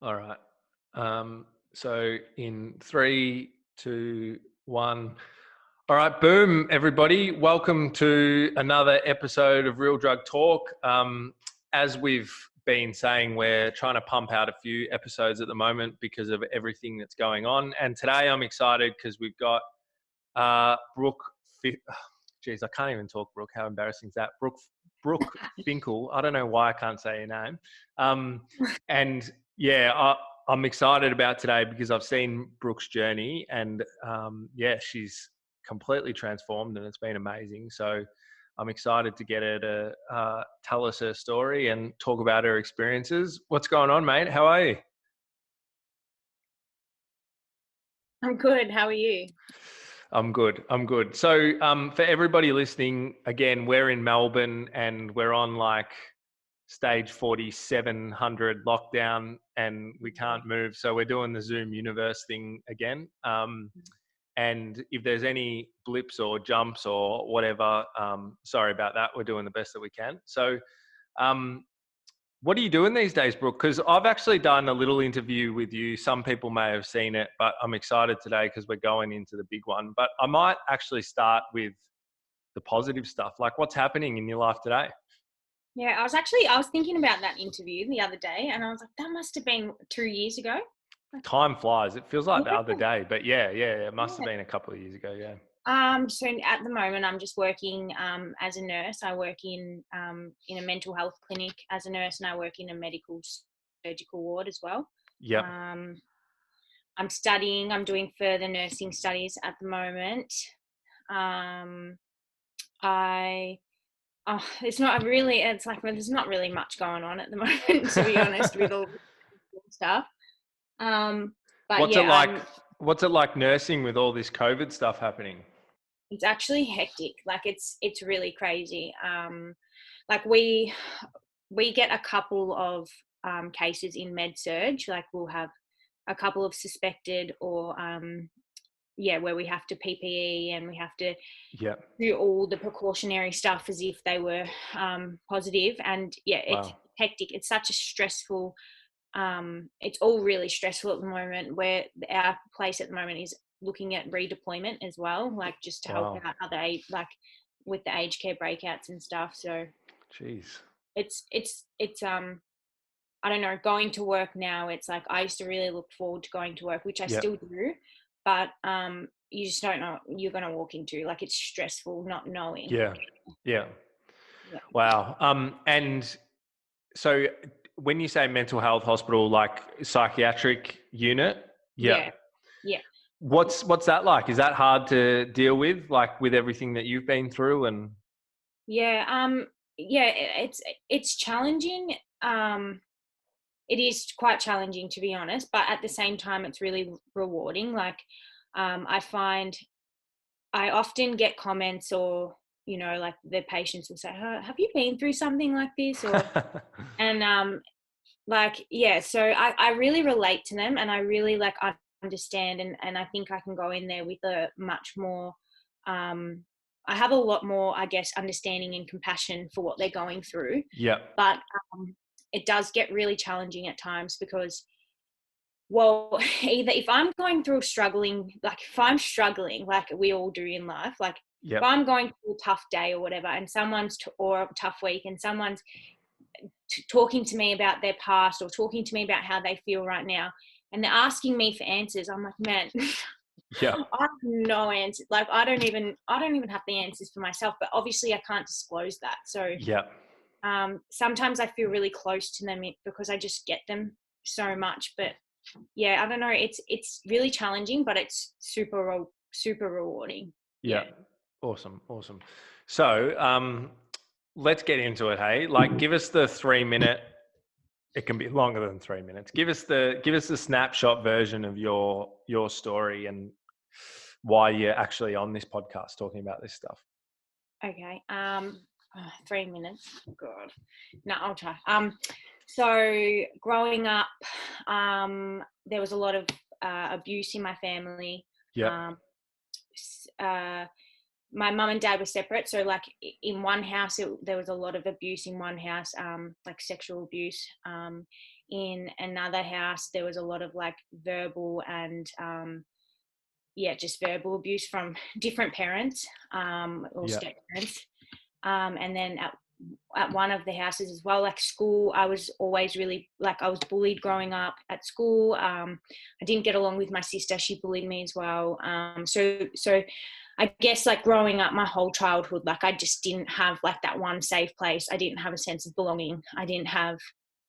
All right. So in three, two, one. All right, boom, everybody. Welcome to another episode of Real Drug Talk. As we've been saying, we're trying to pump out a few episodes at the moment because of everything that's going on. And today I'm excited because we've got Brook. Geez, I can't even talk, Brooke. How embarrassing is that? Brooke Finkel. I don't know why I can't say your name. And yeah, I'm excited about today because I've seen Brooke's journey, and yeah, she's completely transformed, and it's been amazing. So I'm excited to get her to tell us her story and talk about her experiences. What's going on, mate? How are you? I'm good. How are you? I'm good. I'm good. So, for everybody listening, again, we're in Melbourne and we're on like stage 4700 lockdown and we can't move. So we're doing the Zoom universe thing again. And if there's any blips or jumps or whatever, sorry about that. We're doing the best that we can. So, um, what are you doing these days, Brooke? Because I've actually done a little interview with you. Some people may have seen it, but I'm excited today because we're going into the big one. But I might actually start with the positive stuff. Like, what's happening in your life today? Yeah, I was thinking about that interview the other day and I was like, that must have been 2 years ago. Like, Time flies. It feels like the other yeah, day, but yeah, it must have yeah. been a couple of years ago. Yeah. So at the moment I'm just working as a nurse. I work in a mental health clinic as a nurse, and I work in a medical surgical ward as well. Yep. Um, I'm studying, I'm doing further nursing studies at the moment. Um, I it's not really, it's like, well, there's not really much going on at the moment, to be honest, with all this stuff. Um, but What's it yeah, like? What's it like nursing with all this COVID stuff happening? it's actually hectic. Like it's really crazy. Like we get a couple of cases in med surge. Like we'll have a couple of suspected or yeah, where we have to PPE and we have to Yep. do all the precautionary stuff as if they were positive. And yeah, it's Wow. hectic. It's such a stressful. It's all really stressful at the moment. Where our place at the moment is looking at redeployment as well, like just to help Wow. out like with the aged care breakouts and stuff. So Jeez. it's I don't know, going to work now. It's like I used to really look forward to going to work, which I Yep. still do, but you just don't know what you're gonna walk into. Like it's stressful not knowing. Yeah. Yeah. Yeah, Wow. And so when you say mental health hospital, like psychiatric unit, yeah. yeah, yeah. What's that like? Is that hard to deal with, like with everything that you've been through? And Yeah, yeah, it's challenging. It is quite challenging, to be honest, but at the same time, it's really rewarding. Like, I find I often get comments, or like the patients will say, "Oh, have you been through something like this?" Or and like yeah, so I really relate to them, and I really like understand, and I think I can go in there with a much more um I have a lot more, I guess, understanding and compassion for what they're going through. yeah, But it does get really challenging at times because, well, either if I'm going through struggling, like if I'm struggling, like we all do in life, like if yeah, I'm going through a tough day or whatever, and or a tough week, and someone's talking to me about their past or talking to me about how they feel right now, and they're asking me for answers, I'm like, man, yeah, I have no answer. Like I don't even have the answers for myself, but obviously I can't disclose that. So yeah, sometimes I feel really close to them because I just get them so much. But yeah, I don't know. It's really challenging, but it's super rewarding. yeah. Yeah. Awesome, awesome. So, let's get into it. Hey, like, give us the 3 minute. It can be longer than 3 minutes. Give us the snapshot version of your story and why you're actually on this podcast talking about this stuff. Okay. 3 minutes. God. No, I'll try. So growing up, there was a lot of abuse in my family. Yep. Um, s- uh, my mum and dad were separate. So like in one house, there was a lot of abuse in one house, like sexual abuse. In another house, there was a lot of like verbal and, just verbal abuse from different parents, or Yeah. step parents. And then at one of the houses as well, like school, I was always really, like, I was bullied growing up at school. I didn't get along with my sister. She bullied me as well. So I guess like growing up my whole childhood, like I just didn't have like that one safe place. I didn't have a sense of belonging. I didn't have,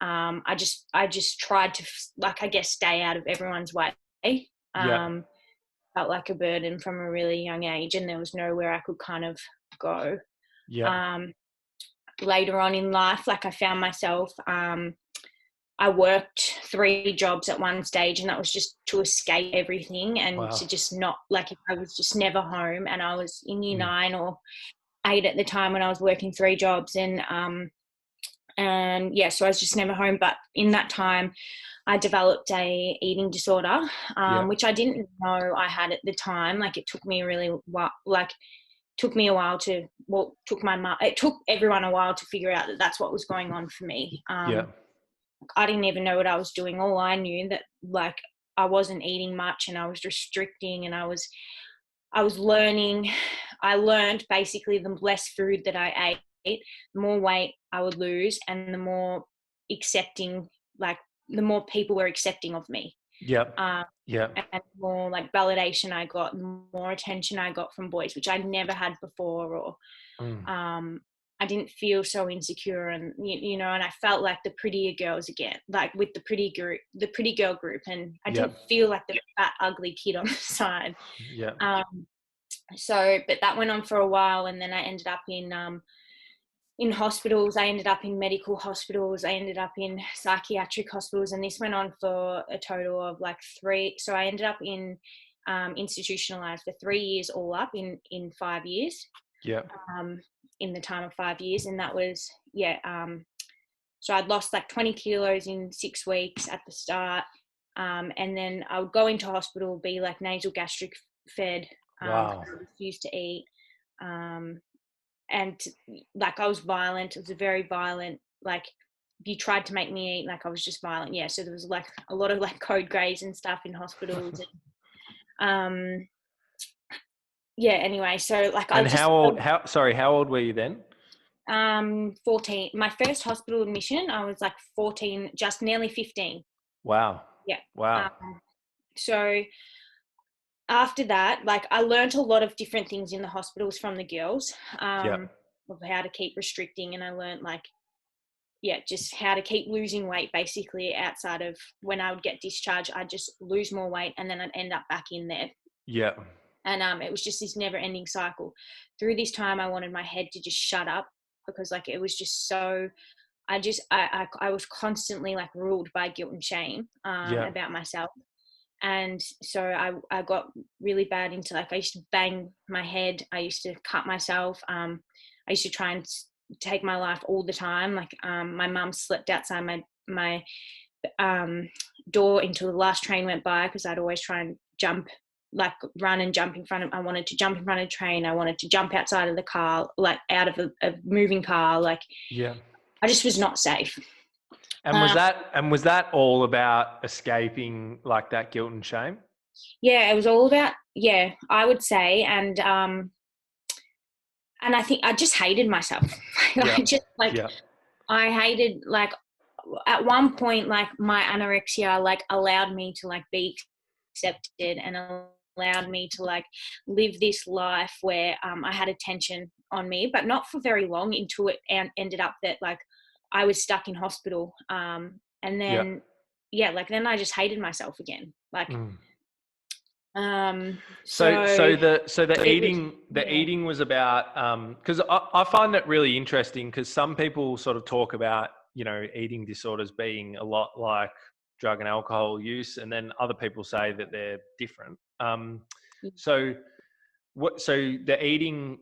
I just tried to, like, I guess, stay out of everyone's way. Yeah. Felt like a burden from a really young age, and there was nowhere I could kind of go. Yeah. Um, Later on in life, like I found myself, I worked 3 jobs at one stage, and that was just to escape everything and Wow. to just not, like, if I was just never home, and I was in year Mm. 9 or 8 at the time when I was working 3 jobs, and yeah, so I was just never home. But in that time, I developed a eating disorder, Yeah. which I didn't know I had at the time. Like it took me a really took me a while to, well, it took everyone a while to figure out that that's what was going on for me. Yeah. I didn't even know what I was doing. All I knew that, like, I wasn't eating much and I was restricting, and I was learning. I learned basically the less food that I ate, the more weight I would lose, and the more accepting, like the more people were accepting of me. Yeah. Um, Yeah. and more like validation I got, more attention I got from boys, which I'd never had before, or Mm. I didn't feel so insecure, and and I felt like the prettier girls again, like with the pretty girl group, and I Yeah. didn't feel like the fat ugly kid on the side. Yeah. But that went on for a while, and then I ended up in hospitals. I ended up in medical hospitals. I ended up in psychiatric hospitals, and this went on for a total of like 3. So I ended up in institutionalized for 3 years all up in 5 years. Yeah. In the time of 5 years, and that was so I'd lost like 20 kilos in 6 weeks at the start, and then I would go into hospital, be like nasal gastric fed, Wow. I refused to eat, and like I was violent. It was a very violent, like, if you tried to make me eat, like I was just violent. Yeah, so there was like a lot of like code greys and stuff in hospitals, and yeah, anyway, so like I And just how old were you then? 14. My first hospital admission, I was like 14, just nearly 15. Wow. Yeah. Wow. So after that, like I learned a lot of different things in the hospitals from the girls, Yeah. of how to keep restricting, and I learned like, just how to keep losing weight basically outside of when I would get discharged. I'd just lose more weight and then I'd end up back in there. Yeah. And it was just this never ending cycle. Through this time, I wanted my head to just shut up, because like it was just so, I was constantly like ruled by guilt and shame, Yeah. about myself. And so I got really bad into, like, I used to bang my head. I used to cut myself. I used to try and take my life all the time. Like, my mum slept outside my door until the last train went by, because I'd always try and jump, like run and jump in front of, I wanted to jump in front of the train. I wanted to jump outside of the car, like out of a moving car. Like, Yeah. I just was not safe. And was that all about escaping like that guilt and shame? Yeah, it was all about, I would say. And I think I just hated myself. Yeah. I just like, Yeah. I hated, like, at one point, like my anorexia like allowed me to like be accepted, and allowed me to like live this life where I had attention on me, but not for very long, until it ended up that like I was stuck in hospital. And Yeah. then like then I just hated myself again. Like, Mm. so The it was, eating was about, because I find that really interesting, because some people sort of talk about, eating disorders being a lot like drug and alcohol use, and then other people say that they're different. So the eating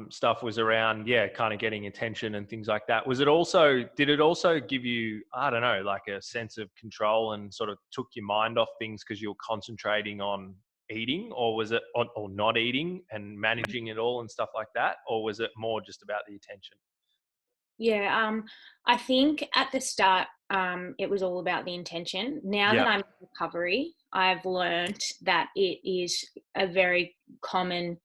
stuff was around, kind of getting attention and things like that. Did it also give you, I don't know, like a sense of control, and sort of took your mind off things because you're concentrating on eating, or was it or not eating and managing it all and stuff like that, or was it more just about the attention? Yeah, I think at the start, it was all about the intention. Now that Yeah, I'm in recovery, I've learned that it is a very common,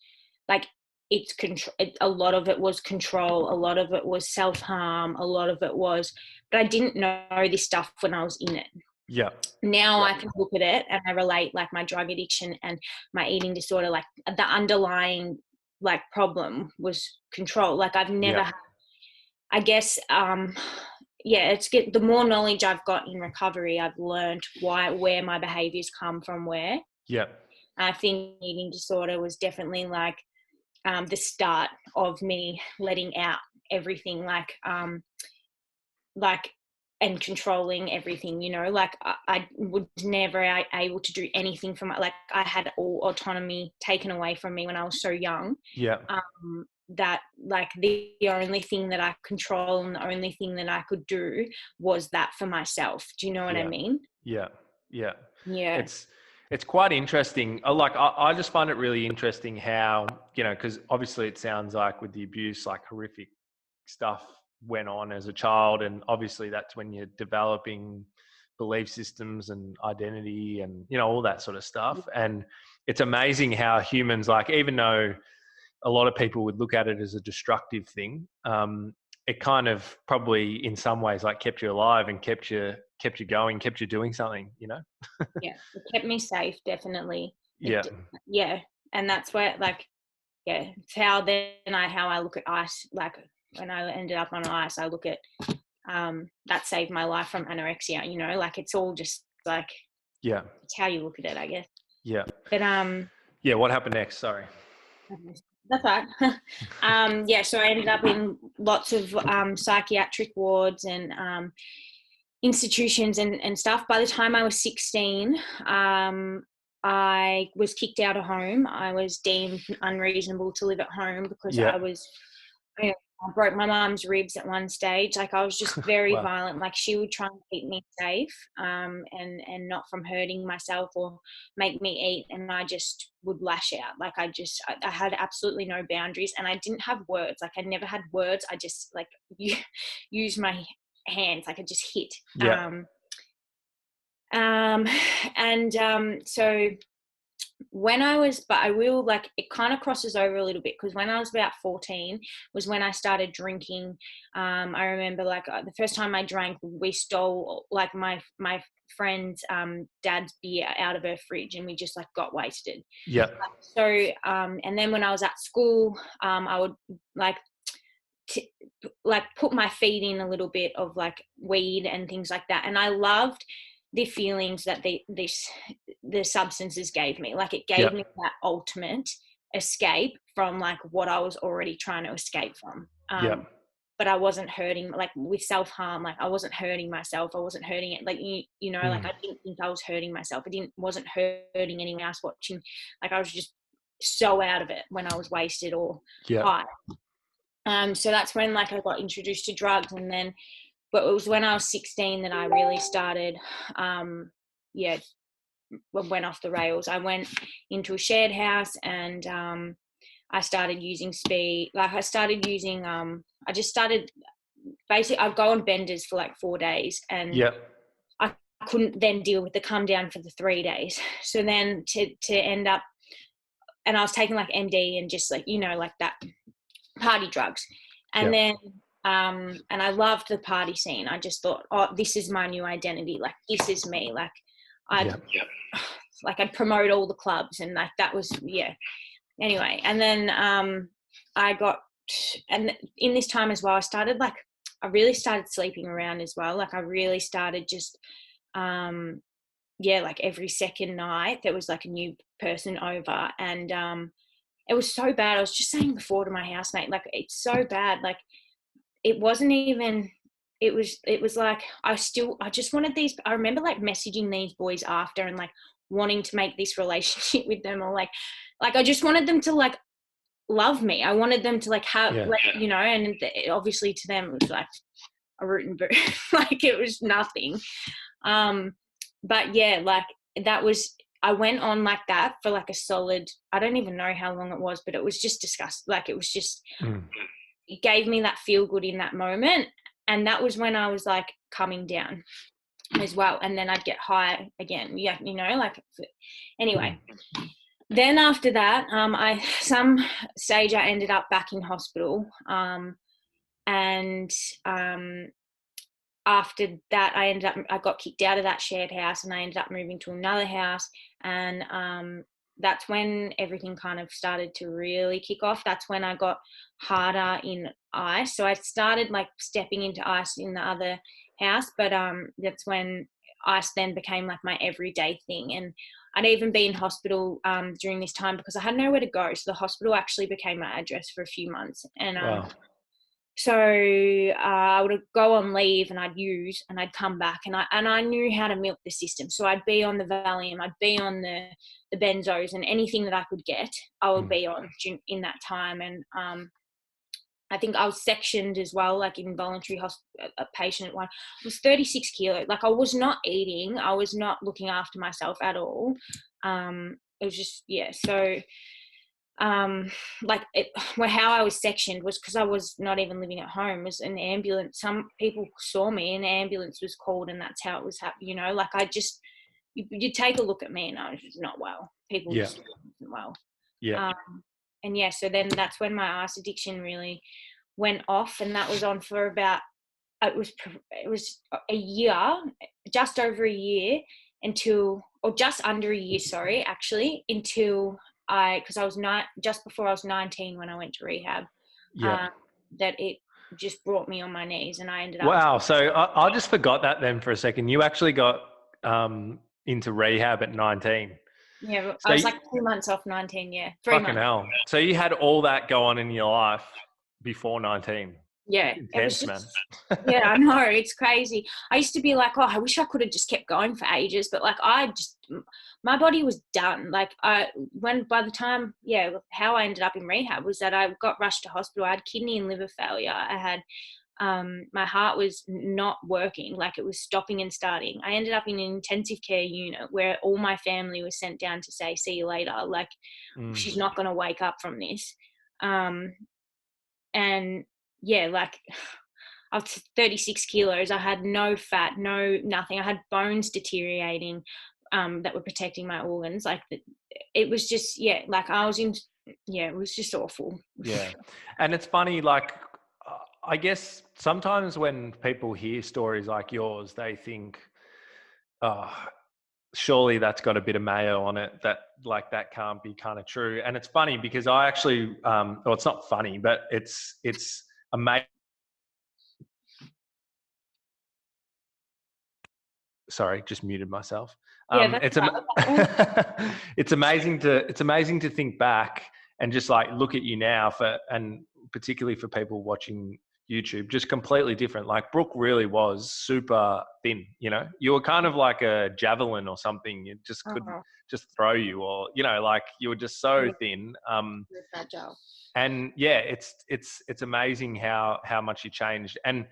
like, it's control. A lot of it was control. A lot of it was self harm. A lot of it was, but I didn't know this stuff when I was in it. yeah, Now yeah, I can look at it and I relate, like, my drug addiction and my eating disorder, like the underlying, like, problem was control. Like, I've yeah, never, I guess, yeah, the more knowledge I've got in recovery, I've learned where my behaviors come from where. yeah, I think eating disorder was definitely like, the start of me letting out everything, like, and controlling everything, like I was never able to do anything from, like, I had all autonomy taken away from me when I was so young. yeah, That, like, the only thing that I control and the only thing that I could do was that for myself. Do you know what I yeah, mean? yeah, yeah. Yeah. It's it's quite interesting. I just find it really interesting how, because obviously it sounds like with the abuse, like horrific stuff went on as a child, and obviously that's when you're developing belief systems and identity and all that sort of stuff. And it's amazing how humans, like, even though a lot of people would look at it as a destructive thing, it kind of probably in some ways like kept you alive and kept you going, kept you doing something. Yeah. It kept me safe, definitely. Yeah, Yeah. And that's where, like, yeah, it's how I look at ice. Like, when I ended up on ice, I look at, that saved my life from anorexia, like, it's all just like, yeah, it's how you look at it, I guess. yeah, But yeah. What happened next? Sorry. that's right. Yeah, so I ended up in lots of psychiatric wards and institutions and stuff. By the time I was 16, I was kicked out of home. I was deemed unreasonable to live at home because Yeah. I broke my mom's ribs at one stage. Like, I was just very Wow. violent. Like, she would try and keep me safe, and not from hurting myself or make me eat. And I just would lash out. Like, I had absolutely no boundaries, and I didn't have words. Like, I never had words. I just, like, use my hands. Like, I just hit. Yeah. So but I will, like, it kind of crosses over a little bit, because when I was about 14 was when I started drinking. I remember, like, the first time I drank, we stole, like, my friend's dad's beer out of her fridge, and we just, like, got wasted. Yeah. So and then when I was at school, I would, like, like, put my feet in a little bit of, like, weed and things like that, and I loved the feelings that the substances gave me. Like, it Yeah. gave me that ultimate escape from, like, what I was already trying to escape from. Yeah. But I wasn't hurting, like, with self-harm, like, I wasn't hurting myself. I wasn't hurting it, like, like, I didn't think I was hurting myself. Wasn't hurting anyone else watching. Like, I was just so out of it when I was wasted or Yeah. high. So that's when, like, I got introduced to drugs, but it was when I was 16 that I really started, went off the rails. I went into a shared house, and I started using speed. Like, I just started, basically, I'd go on benders for like 4 days, and Yeah. I couldn't then deal with the come down for the 3 days. So then to end up, and I was taking, like, MD and just, like, like that party drugs. And Yeah. then and I loved the party scene. I just thought, oh, this is my new identity. Like, this is me. Like, I'd I'd promote all the clubs, and, like, that was, yeah. Anyway, and then and in this time as well, I really started sleeping around as well. Like, I really started just like, every second night there was, like, a new person over, and it was so bad. I was just saying before to my housemate, like, it's so bad. Like, it wasn't even, it was like, I just wanted these, I remember, like, messaging these boys after and, like, wanting to make this relationship with them, or like I just wanted them to, like, love me. I wanted them to, like, have, like, and obviously to them it was like a root and boot. Like, it was nothing. But yeah, like, that was, I went on like that for like a solid, I don't even know how long it was, but it was just disgusting. Like it was just, it gave me that feel good in that moment. And that was when I was like coming down as well. And then I'd get high again. Yeah, you know, like anyway. Then after that, some stage I ended up back in hospital. And after that, I got kicked out of that shared house, and I ended up moving to another house. And that's when everything kind of started to really kick off. That's when I got harder in ice. So I started like stepping into ice in the other house, but that's when ice then became like my everyday thing. And I'd even been in hospital during this time because I had nowhere to go. So the hospital actually became my address for a few months. And Wow. so I would go on leave and I'd use and I'd come back, and I knew how to milk the system. So I'd be on the Valium, I'd be on the benzos, and anything that I could get, I would be on in that time. And I think I was sectioned as well, like involuntary a patient one. I was 36 kilos. Like I was not eating, I was not looking after myself at all. It was just, yeah. So how I was sectioned was because I was not even living at home. It was an ambulance. Some people saw me, an ambulance was called, and that's how it was happening. You know, like you take a look at me and I was just not well. People just wasn't well. Yeah. And yeah, so then that's when my ice addiction really went off, and that was on for about, it was a year, just over a year or just under a year, sorry, actually, until because I was just before I was 19 when I went to rehab, that it just brought me on my knees, and I ended up. Wow. So I just forgot that then for a second. You actually got into rehab at 19. Yeah, So I was like 2 months off 19. Yeah, 3 fucking months. hell. So you had all that go on in your life before 19. Yeah, Intense, it was just, man. yeah, I know, it's crazy. I used to be like, oh, I wish I could have just kept going for ages, but like my body was done. Like by the time, how I ended up in rehab was that I got rushed to hospital. I had kidney and liver failure. I had my heart was not working, like it was stopping and starting. I ended up in an intensive care unit where all my family was sent down to say, see you later. Like she's not going to wake up from this. And yeah, like I was 36 kilos. I had no fat, no nothing. I had bones deteriorating that were protecting my organs. Like it was just, like I was in, it was just awful. Yeah. And it's funny, like, I guess sometimes when people hear stories like yours, they think, oh, surely that's got a bit of mayo on it, that that can't be kind of true. And it's funny because I actually, well, it's not funny, but it's amazing. Sorry, just muted myself. It's it's amazing to think back and just like look at you now, and particularly for people watching YouTube, just completely different. Like Brooke really was super thin, you know, you were kind of like a javelin or something. You just couldn't just throw you, or, you know, like you were just so thin. Fragile. And yeah, it's amazing how much you changed. And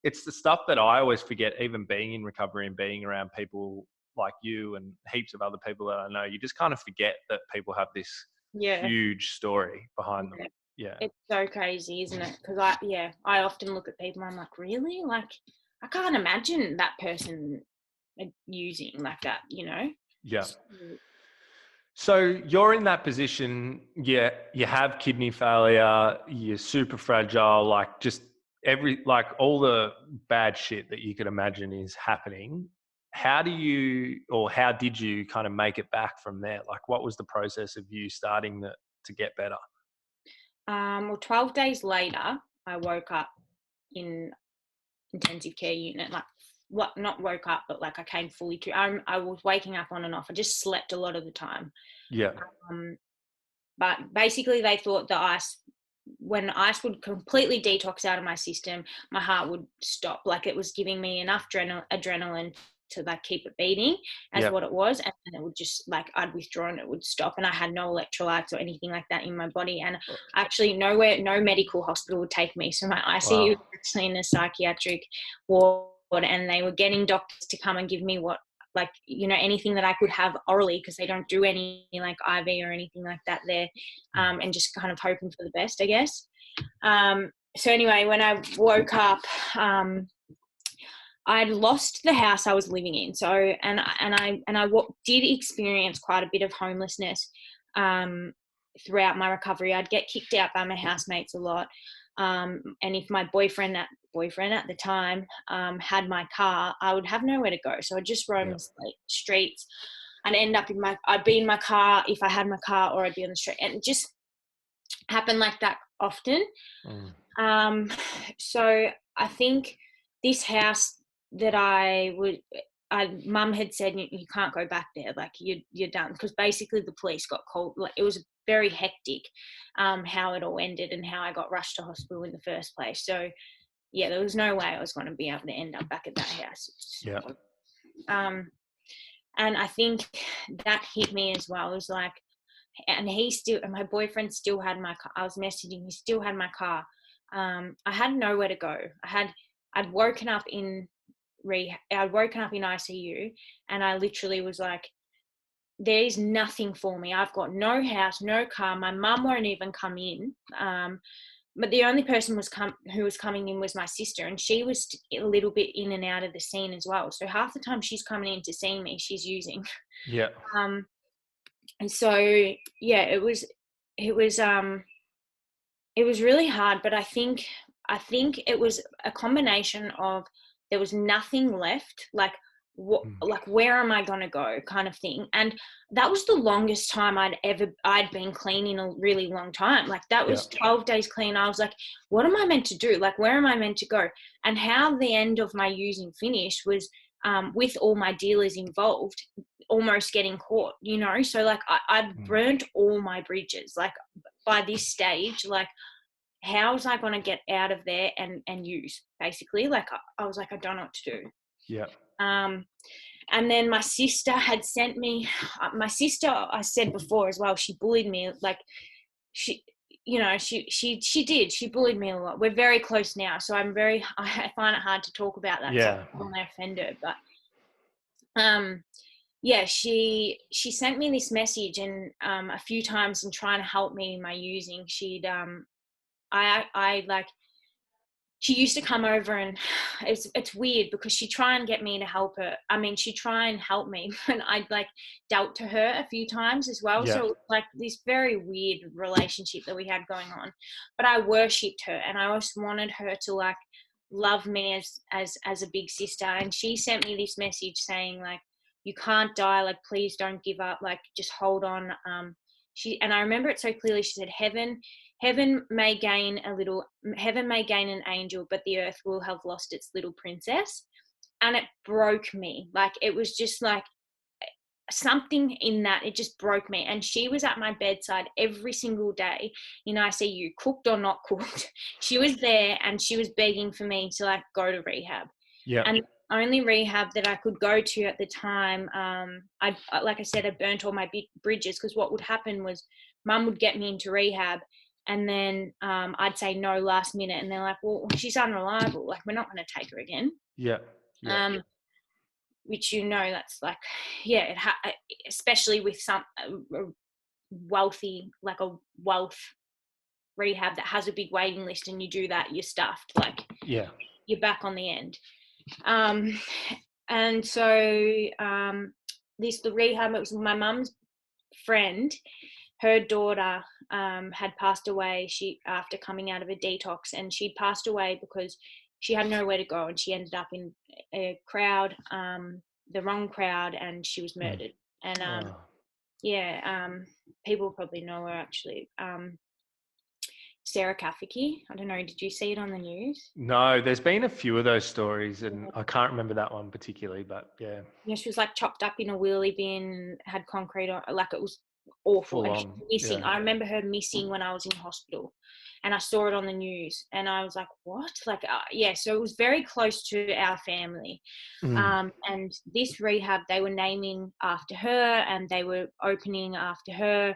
it's the stuff that I always forget, even being in recovery and being around people like you and heaps of other people that I know. You just kind of forget that people have this huge story behind them. Yeah. It's so crazy, isn't it? Because I often look at people and I'm like, really? Like, I can't imagine that person using like that, you know? Yeah. So you're in that position, you have kidney failure, you're super fragile, like just all the bad shit that you could imagine is happening. How did you kind of make it back from there? Like what was the process of you starting to get better? Well, 12 days later, I woke up in intensive care unit, like not woke up, but like I came fully to, I was waking up on and off. I just slept a lot of the time. Yeah. But basically they thought when ice would completely detox out of my system, my heart would stop. Like it was giving me enough adrenaline to like keep it beating as what it was, and then it would just, like, I'd withdraw and it would stop, and I had no electrolytes or anything like that in my body. And actually no medical hospital would take me, so my ICU was actually in a psychiatric ward, and they were getting doctors to come and give me what like, anything that I could have orally, because they don't do any like IV or anything like that there, and just kind of hoping for the best, I guess. So anyway, when I woke up, I'd lost the house I was living in. So, and I did experience quite a bit of homelessness throughout my recovery. I'd get kicked out by my housemates a lot. And if my boyfriend at the time had my car, I would have nowhere to go. So I'd just roam the streets. I'd be in my car if I had my car, or I'd be on the street. And it just happened like that often. So I think this house that Mum had said, you can't go back there, like you're done, because basically the police got called. Like, it was very hectic how it all ended and how I got rushed to hospital in the first place. So yeah, there was no way I was going to be able to end up back at that house. And I think that hit me as well. It was like, and my boyfriend still had my car. I was messaging, he still had my car. I had nowhere to go. I'd woken up in rehab. I'd woken up in ICU, and I literally was like, there is nothing for me. I've got no house, no car. My mum won't even come in. But the only person who was coming in was my sister, and she was a little bit in and out of the scene as well. So half the time she's coming in to see me, she's using. Yeah. And so yeah, it was really hard, but I think it was a combination of, there was nothing left, like where am I going to go kind of thing. And that was the longest time I'd been clean in a really long time. Like, that was 12 days clean. I was like, what am I meant to do? Like, where am I meant to go? And how the end of my using finished was with all my dealers involved almost getting caught, so like I'd burnt all my bridges. Like, by this stage, like, how was I going to get out of there and use, basically? Like, I was like, I don't know what to do. Yeah. And then my sister had sent me, I said before as well, she bullied me. Like, she bullied me a lot. We're very close now, so I find it hard to talk about that. Yeah. I don't want to offend her, but she sent me this message, and a few times in trying to help me in my using, she'd she used to come over, and it's weird because she'd try and get me to help her. I mean, she'd try and help me, and I'd like dealt to her a few times as well. Yeah. So it was like this very weird relationship that we had going on. But I worshipped her, and I always wanted her to like love me as a big sister. And she sent me this message saying, like, you can't die, like, please don't give up, like, just hold on. And I remember it so clearly. She said, heaven may gain an angel, but the earth will have lost its little princess. And it broke me. Like, it was just like something in that, it just broke me. And she was at my bedside every single day in ICU, cooked or not cooked. She was there, and she was begging for me to like go to rehab. Yeah. And only rehab that I could go to at the time, like I said, I burnt all my bridges, because what would happen was Mum would get me into rehab, and then I'd say no last minute, and they're like, well, she's unreliable, like, we're not going to take her again. Yeah. Which, that's like, especially with some wealthy, like a wealth rehab that has a big waiting list, and you do that, you're stuffed, like, you're back on the end. And so the rehab, it was my mum's friend. Her daughter had passed away after coming out of a detox, and she'd passed away because she had nowhere to go, and she ended up in a crowd, the wrong crowd, and she was murdered. And people probably know her, actually. Sarah Kafiki. I don't know, did you see it on the news? No, there's been a few of those stories, and I can't remember that one particularly, but yeah. Yeah, she was like chopped up in a wheelie bin, had concrete on, like, it was awful. And she was missing. I remember her missing when I was in hospital, and I saw it on the news, and I was like, what? Like, so it was very close to our family. And this rehab, they were naming after her, and they were opening after her.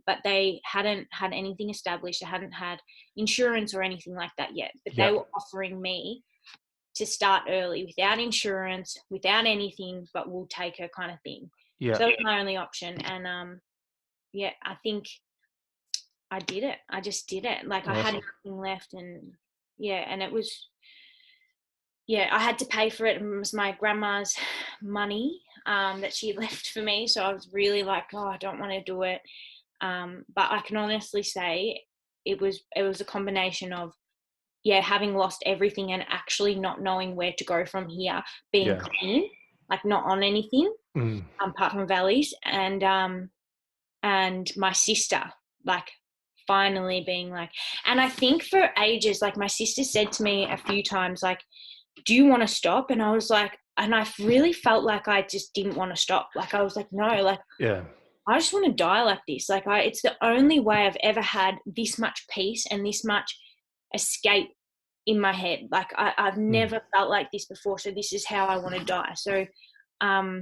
But they hadn't had anything established. They hadn't had insurance or anything like that yet. But they were offering me to start early without insurance, without anything, but we'll take her kind of thing. Yeah. So that was my only option. And I think I did it. I just did it. Like, Awesome. I had nothing left, and and it was, I had to pay for it. It was my grandma's money that she left for me. So I was really like, oh, I don't want to do it. But I can honestly say it was a combination of, having lost everything and actually not knowing where to go from here, being clean, like not on anything, apart from valleys, and my sister, like, finally being like, and I think for ages, like, my sister said to me a few times, like, do you want to stop? And I was like, and I really felt like I just didn't want to stop. Like, I was like, no, like, I just want to die like this. Like, it's the only way I've ever had this much peace and this much escape in my head. Like, I've never felt like this before. So this is how I want to die. So, I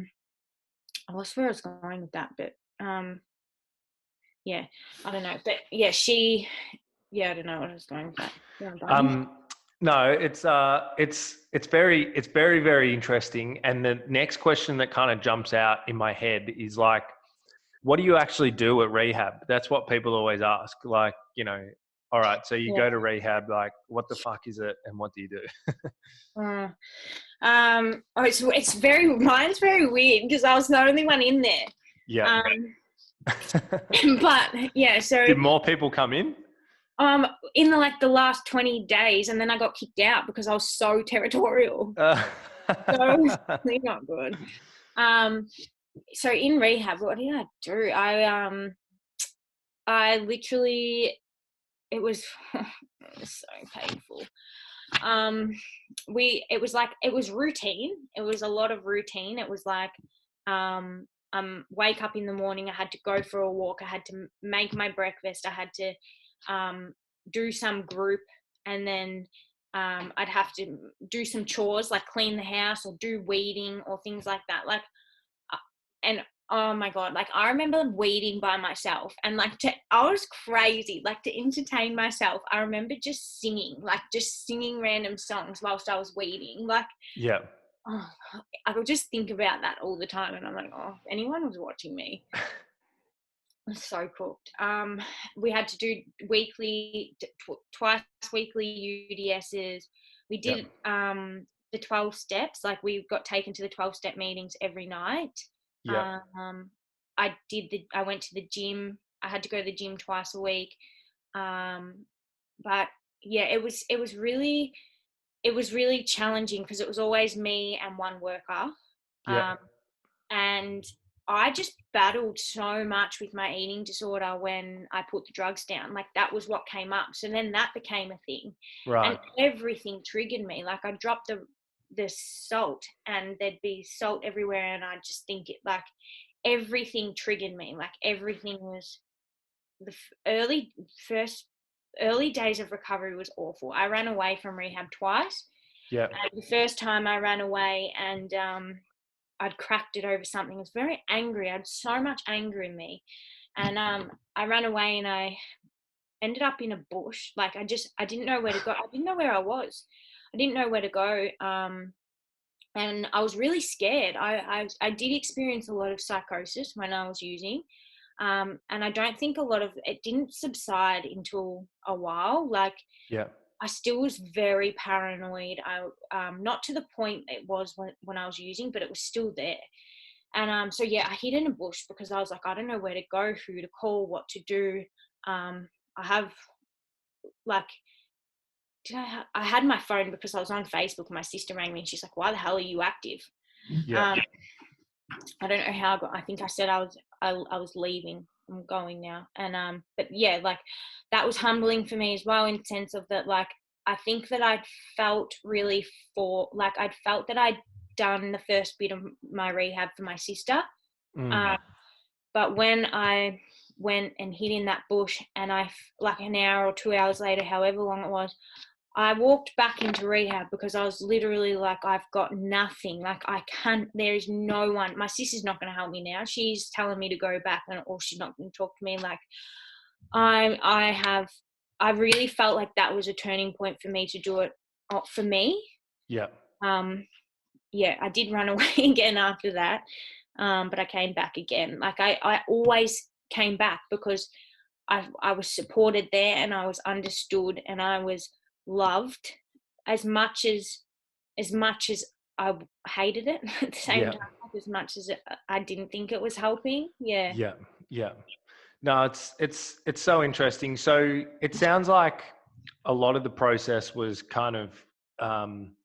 lost where I was going with that, but, I don't know. But I don't know what I was going with that. No, it's very, very interesting. And the next question that kind of jumps out in my head is like, what do you actually do at rehab? That's what people always ask. Like, all right, so you go to rehab, like, what the fuck is it and what do you do? Mine's very weird because I was the only one in there. Yeah. But so did more people come in? In the last 20 days, and then I got kicked out because I was so territorial. So really not good. So in rehab, what did I do? I literally, it was so painful. It was routine. It was a lot of routine. It was like, wake up in the morning, I had to go for a walk, I had to make my breakfast, I had to do some group, and then I'd have to do some chores like clean the house or do weeding or things like that. Like, and oh my God, like, I remember weeding by myself, and like, I was crazy, like, to entertain myself. I remember just singing random songs whilst I was weeding. Like, oh, I would just think about that all the time, and I'm like, oh, if anyone was watching me. So cooked. We had to do twice weekly UDSs. We did the 12 steps. Like, we got taken to the 12-step meetings every night. I went to the gym. I had to go to the gym twice a week. But it was really challenging because it was always me and one worker. And I just battled so much with my eating disorder when I put the drugs down. Like, that was what came up. So then that became a thing. Right. And everything triggered me. Like, I dropped the salt and there'd be salt everywhere, and I just think it, like, everything triggered me. Like, everything was, the early days of recovery was awful. I ran away from rehab twice. And the first time I ran away, and I'd cracked it over something. I was very angry. I had so much anger in me. And I ran away, and I ended up in a bush. Like, I didn't know where to go. I didn't know where I was. I didn't know where to go. And I was really scared. I did experience a lot of psychosis when I was using. And I don't think it didn't subside until a while. Like, I still was very paranoid. Not to the point it was when I was using, but it was still there. And I hid in a bush because I was like, I don't know where to go, who to call, what to do. I had my phone because I was on Facebook. My sister rang me and she's like, why the hell are you active? I don't know how I think I said I was leaving. I'm going now. And but like, that was humbling for me as well, in the sense of that, like, I think that I'd felt I'd felt that I'd done the first bit of my rehab for my sister. But when I went and hid in that bush, and like an hour or 2 hours later, however long it was, I walked back into rehab because I was literally like, I've got nothing. Like, there is no one. My sister's not going to help me now. She's telling me to go back, or she's not going to talk to me. Like, I really felt like that was a turning point for me to do it for me. Yeah, I did run away again after that, but I came back again. Like I always came back because I was supported there, and I was understood, and I was loved as much as I hated it at the same Yeah. time, as much as I didn't think it was helping. Yeah. Yeah. Yeah. No, it's so interesting. So it sounds like a lot of the process was kind of um,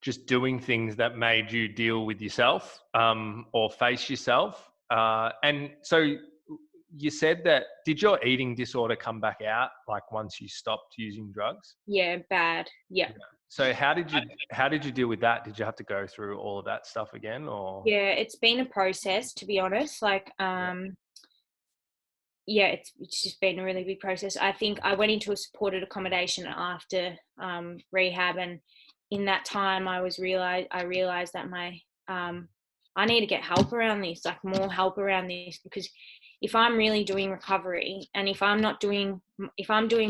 just doing things that made you deal with yourself or face yourself. And so you said that, did your eating disorder come back out like once you stopped using drugs? Yeah, bad. Yeah. Yeah. So how did you deal with that? Did you have to go through all of that stuff again, or? Yeah, it's been a process, to be honest. Like, Yeah. yeah, it's just been a really big process. I think I went into a supported accommodation after rehab, and in that time, I realized that I need to get help around this, like more help around this, because if I'm really doing recovery, and if I'm doing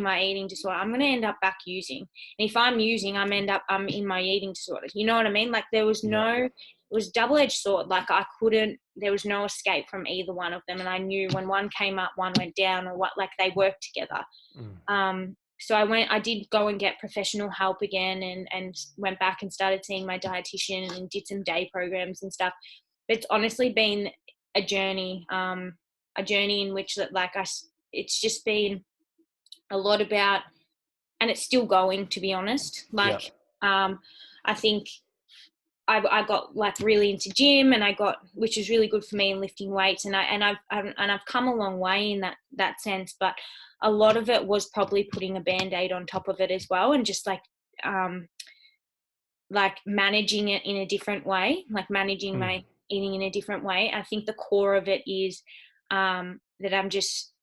my eating disorder, I'm going to end up back using. And if I'm using, I'm in my eating disorder. You know what I mean? Like Yeah. it was double-edged sword. Like there was no escape from either one of them. And I knew when one came up, one went down, or what, like they worked together. Mm. So I did go and get professional help again, and went back and started seeing my dietitian and did some day programs and stuff. But it's honestly been a journey in which that it's just been a lot about, and it's still going, to be honest. Yeah. Like, I think I got like really into gym, and which is really good for me in lifting weights, and I've come a long way in that sense, but a lot of it was probably putting a band-aid on top of it as well, and just like managing it in a different way, like managing Mm. my eating in a different way. I think the core of it is that I'm just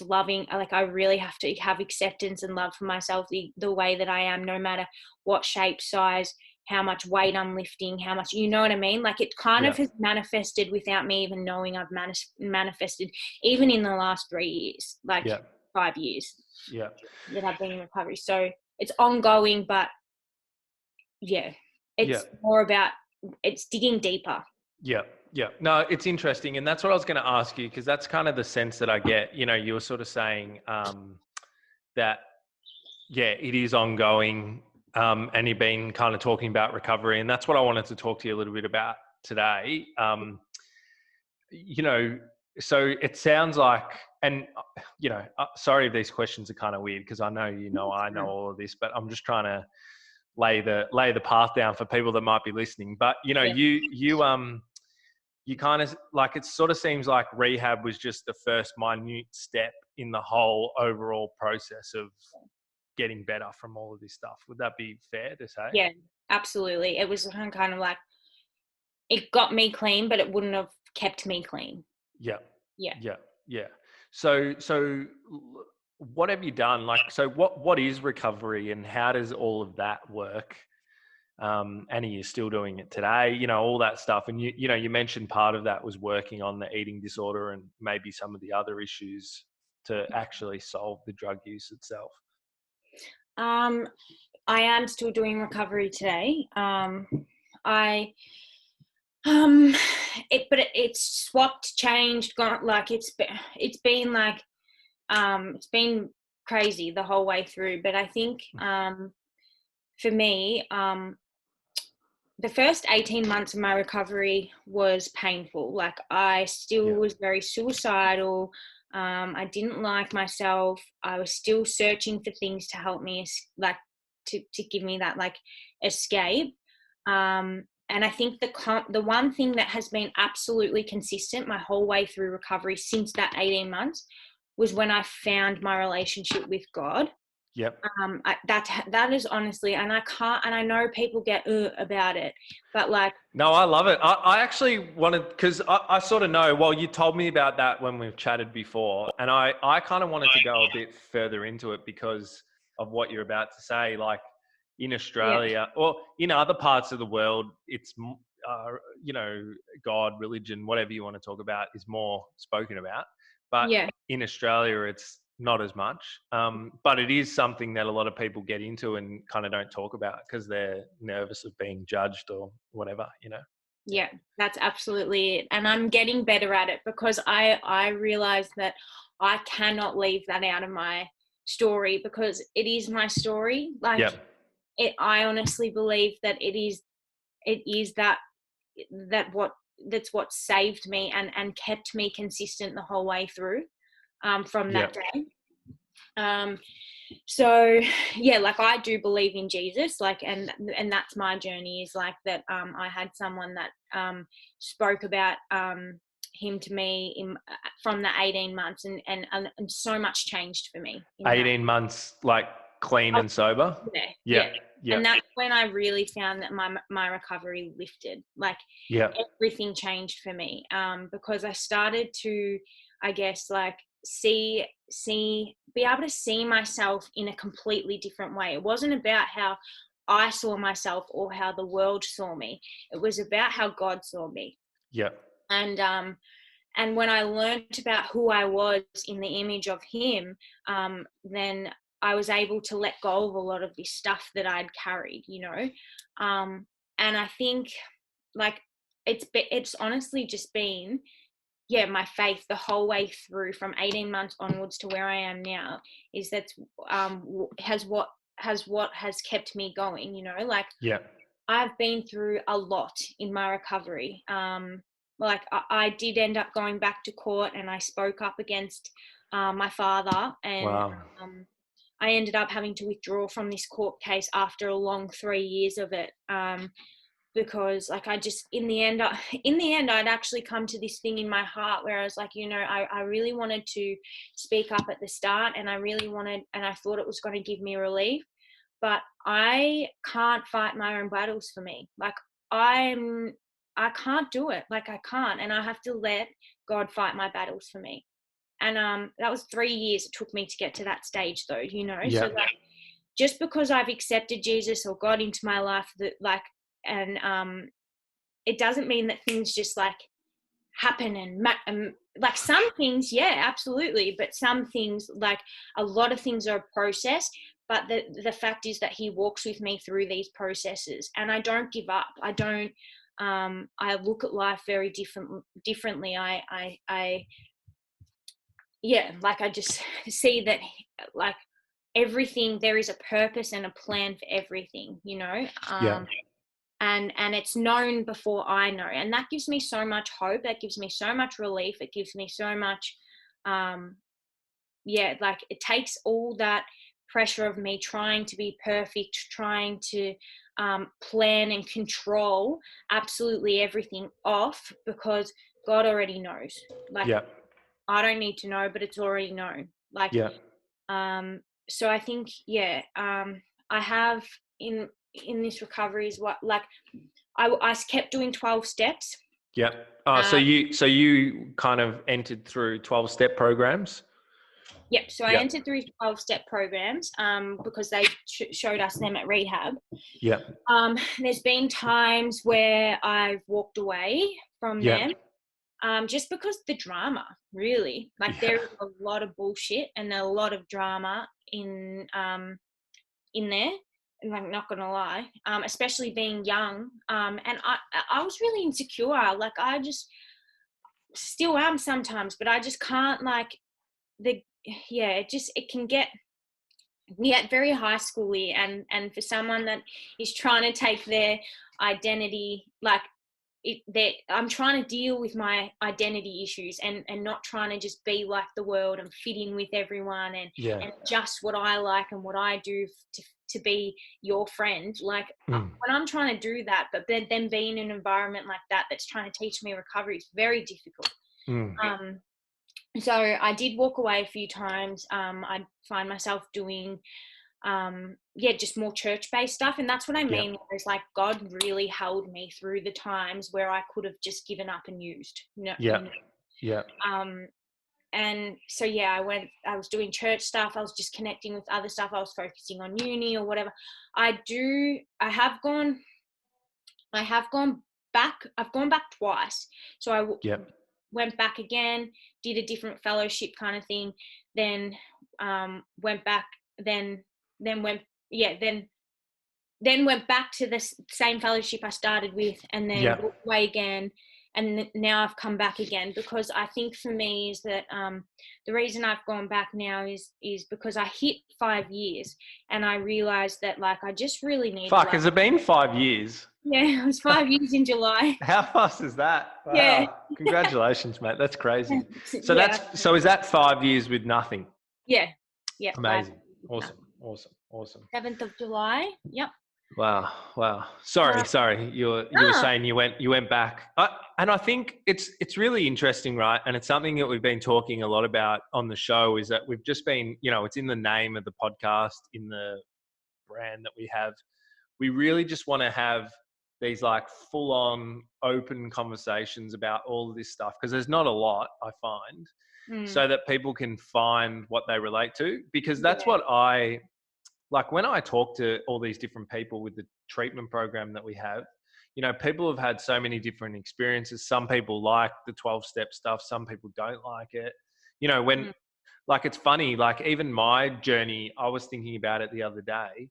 loving, like I really have to have acceptance and love for myself, the way that I am, no matter what shape, size, how much weight I'm lifting, how much, you know what I mean? Like it kind Yeah. of has manifested without me even knowing I've manifested, even in the last 3 years, like Yeah. 5 years Yeah. that I've been in recovery. So it's ongoing, but yeah, Yeah. it's more about, it's digging deeper. Yeah. Yeah. No, it's interesting. And that's what I was going to ask you, because that's kind of the sense that I get. You were sort of saying that, yeah, it is ongoing. And you've been kind of talking about recovery. And that's what I wanted to talk to you a little bit about today. You know, so it sounds like, and, sorry if these questions are kind of weird, because I know, I know all of this, but I'm just trying to lay the path down for people that might be listening. But, Yeah. you kind of like, it sort of seems like rehab was just the first minute step in the whole overall process of getting better from all of this stuff. Would that be fair to say? Yeah, absolutely. It was kind of like, it got me clean, but it wouldn't have kept me clean. Yeah. Yeah. Yeah. Yeah. So what have you done? Like, so what is recovery, and how does all of that work? And are you still doing it today? All that stuff. And you mentioned part of that was working on the eating disorder and maybe some of the other issues to actually solve the drug use itself. I am still doing recovery today. I um it's swapped, changed, gone, like it's been like it's been crazy the whole way through. But I think for me, the first 18 months of my recovery was painful. Like I still Yeah. was very suicidal. I didn't like myself. I was still searching for things to help me, like to give me that like escape. And I think the one thing that has been absolutely consistent my whole way through recovery since that 18 months was when I found my relationship with God. Yep. That is honestly, and I know people get about it, but like, No, I love it. I actually wanted, because I sort of know, well, you told me about that when we've chatted before, and I kind of wanted to go a bit further into it because of what you're about to say. Like in yeah, Australia or in other parts of the world, it's, God, religion, whatever you want to talk about is more spoken about. But yeah, in Australia, not as much. But it is something that a lot of people get into and kind of don't talk about because they're nervous of being judged or whatever, you know? Yeah, that's absolutely it. And I'm getting better at it because I realize that I cannot leave that out of my story because it is my story. Like Yeah. I honestly believe that it is that's what saved me and kept me consistent the whole way through from Yeah. that day. Um, so yeah, like I do believe in Jesus, like and that's my journey is like that. I had someone that spoke about him to me from the 18 months and so much changed for me in that. 18 months, like clean and sober. Yeah, Yeah. yeah. Yeah. And that's when I really found that my recovery lifted. Like Yeah. everything changed for me. Because I started to, I guess, like be able to see myself in a completely different way. It wasn't about how I saw myself or how the world saw me. It was about how God saw me. Yeah. And when I learned about who I was in the image of him, then I was able to let go of a lot of this stuff that I'd carried, you know. And I think like it's honestly just been, yeah, my faith the whole way through from 18 months onwards to where I am now is that has kept me going, you know, like Yeah. I've been through a lot in my recovery. Like I did end up going back to court and I spoke up against my father, and Wow. I ended up having to withdraw from this court case after a long 3 years of it. Because like I just in the end I'd actually come to this thing in my heart where I was like, you know, I really wanted to speak up at the start, and I thought it was going to give me relief, but I can't fight my own battles for me. Like I can't do it. Like I can't, and I have to let God fight my battles for me. And that was 3 years it took me to get to that stage, though. You know, Yeah. so like just because I've accepted Jesus or God into my life, that like, and it doesn't mean that things just like happen and like some things, yeah, absolutely, but some things, like a lot of things, are a process. But the fact is that he walks with me through these processes, and I don't give up. I don't. I look at life very differently. I yeah, like I just see that like everything, there is a purpose and a plan for everything, you know. Yeah. And it's known before I know, and that gives me so much hope, that gives me so much relief, it gives me so much yeah, like it takes all that pressure of me trying to be perfect, trying to plan and control absolutely everything off, because God already knows. Like Yeah. I don't need to know, but it's already known. Like Yeah. so I think, yeah, I have in this recovery is what, like I kept doing 12 steps. Yeah. Oh, so Uh, you kind of entered through 12-step programs? Yep. So I Yeah. entered through 12-step programs because they showed us them at Rehab. Yeah. There's been times where I've walked away from Yeah. them just because the drama, really. Like Yeah. there is a lot of bullshit and a lot of drama in there. And I'm not gonna lie, especially being young. And I was really insecure. Like I just still am sometimes, but I just can't like the yeah. It can get very high schooly, and for someone that is trying to take their identity, like I'm trying to deal with my identity issues and not trying to just be like the world and fit in with everyone Yeah. and just what I like and what I do to be your friend. Like when I'm trying to do that, but then being in an environment like that that's trying to teach me recovery is very difficult. So I did walk away a few times. I'd find myself doing just more church-based stuff, and that's what I mean. It's like God really held me through the times where I could have just given up and used, Yeah. and so yeah, I was doing church stuff, I was just connecting with other stuff, I was focusing on uni or whatever. I have gone back. I've gone back twice. So I went back again, did a different fellowship kind of thing. Then went back, then went, yeah, then went back to the same fellowship I started with, and then Yeah. walked away again. And now I've come back again, because I think for me is that the reason I've gone back now is because I hit 5 years, and I realized that like I just really need Fuck, has it been 5 years? yeah, it was 5 years in July. How fast is that? Yeah. Wow. Congratulations, mate. That's crazy. So Yeah. so is that 5 years with nothing? Yeah. Yeah. 5 Amazing. years now. Awesome. 7th of July. Yep. Wow. Uh, Sorry. You were ah, saying you went back, and I think it's really interesting, right? And it's something that we've been talking a lot about on the show. Is that we've just been, it's in the name of the podcast, in the brand that we have. We really just want to have these like full on open conversations about all of this stuff, because there's not a lot, I find, mm, so that people can find what they relate to, because that's yeah. what I like when I talk to all these different people with the treatment program that we have. People have had so many different experiences. Some people like the 12-step stuff, some people don't like it. When Mm, like it's funny, like even my journey, I was thinking about it the other day.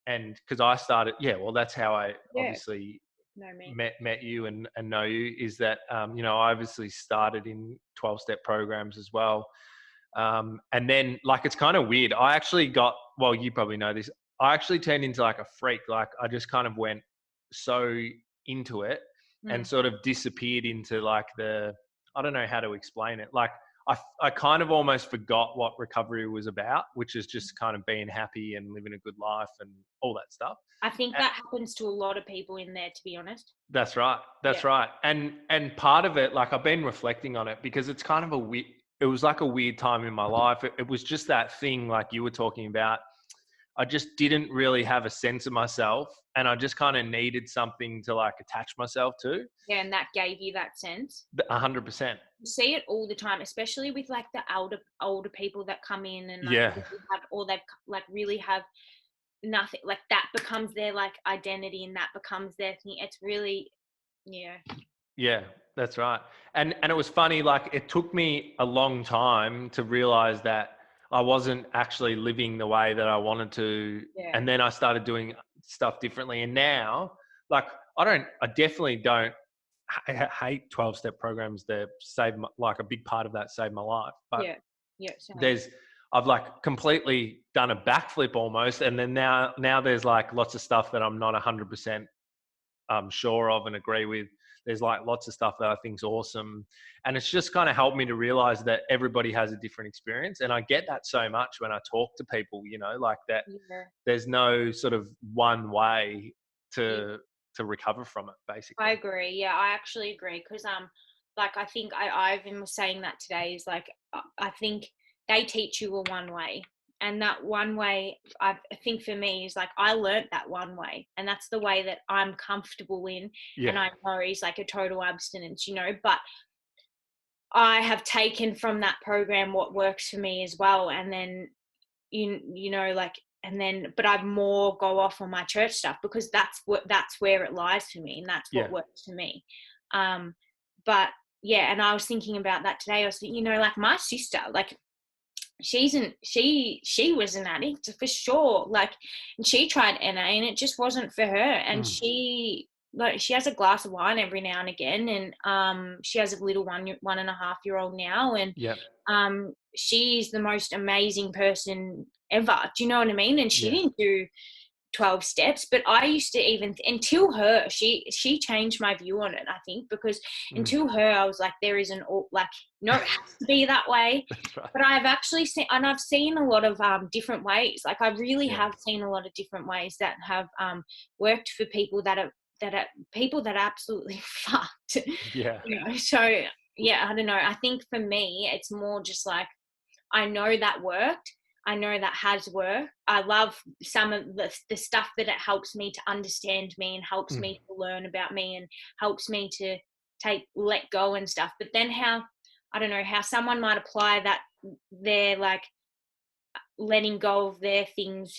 And because I started, yeah, well, that's how I yeah. obviously No, me. met you and know you, is that I obviously started in 12-step programs as well. And then like it's kind of weird. I actually got, well, you probably know this. I actually turned into like a freak. Like I just kind of went so into it and Mm. sort of disappeared into like I don't know how to explain it. Like I kind of almost forgot what recovery was about, which is just kind of being happy and living a good life and all that stuff. I think And that happens to a lot of people in there, to be honest. that's right. Yeah. That's right. And part of it, like I've been reflecting on it, because it's kind of it was like a weird time in my life. It was just that thing like you were talking about. I just didn't really have a sense of myself, and I just kind of needed something to like attach myself to. Yeah, and that gave you that sense. 100%. You see it all the time, especially with like the older people that come in and like Yeah. really have, or they've like really have nothing, like that becomes their like identity, and that becomes their thing. It's really, yeah. Yeah, that's right. And it was funny, like it took me a long time to realize that I wasn't actually living the way that I wanted to. Yeah. And then I started doing stuff differently. And now, like I definitely don't hate 12-step programs. They're like a big part of that saved my life. But Yeah. Yeah. Same. I've like completely done a backflip almost. And then now there's like lots of stuff that I'm not 100% sure of and agree with. There's like lots of stuff that I think is awesome. And it's just kind of helped me to realize that everybody has a different experience. And I get that so much when I talk to people, like that Yeah. there's no sort of one way Yeah. to recover from it, I basically. agree. Yeah, I actually agree, because like I think I even was saying that today, is like I think they teach you a one way, and that one way I think for me is like I learnt that one way, and that's the way that I'm comfortable in, Yeah. and I know is like a total abstinence, but I have taken from that program what works for me as well, and then like, and then but I more go off on my church stuff, because that's where it lies for me, and that's Yeah. what works for me. But yeah, and I was thinking about that today. I was thinking, like my sister, like she was an addict for sure, like, and she tried NA and it just wasn't for her, and Mm. she has a glass of wine every now and again, and she has a little 1.5-year-old now, and Yeah. she's the most amazing person ever, do you know what I mean? And she Yeah. didn't do 12 steps, but I used to, even until her, she changed my view on it, I think, because Mm. until her I was like, there is like, no, it has to be that way. That's right. But I've actually seen, and I've seen a lot of different ways, like I really Yeah. have seen a lot of different ways that have worked for people that are people that are absolutely fucked. Yeah. So yeah, I don't know, I think for me it's more just like, I know that worked. I know that has worked. I love some of the stuff that it helps me to understand me, and helps Mm. me to learn about me, and helps me to let go and stuff. But then I don't know how someone might apply that, they're like letting go of their things,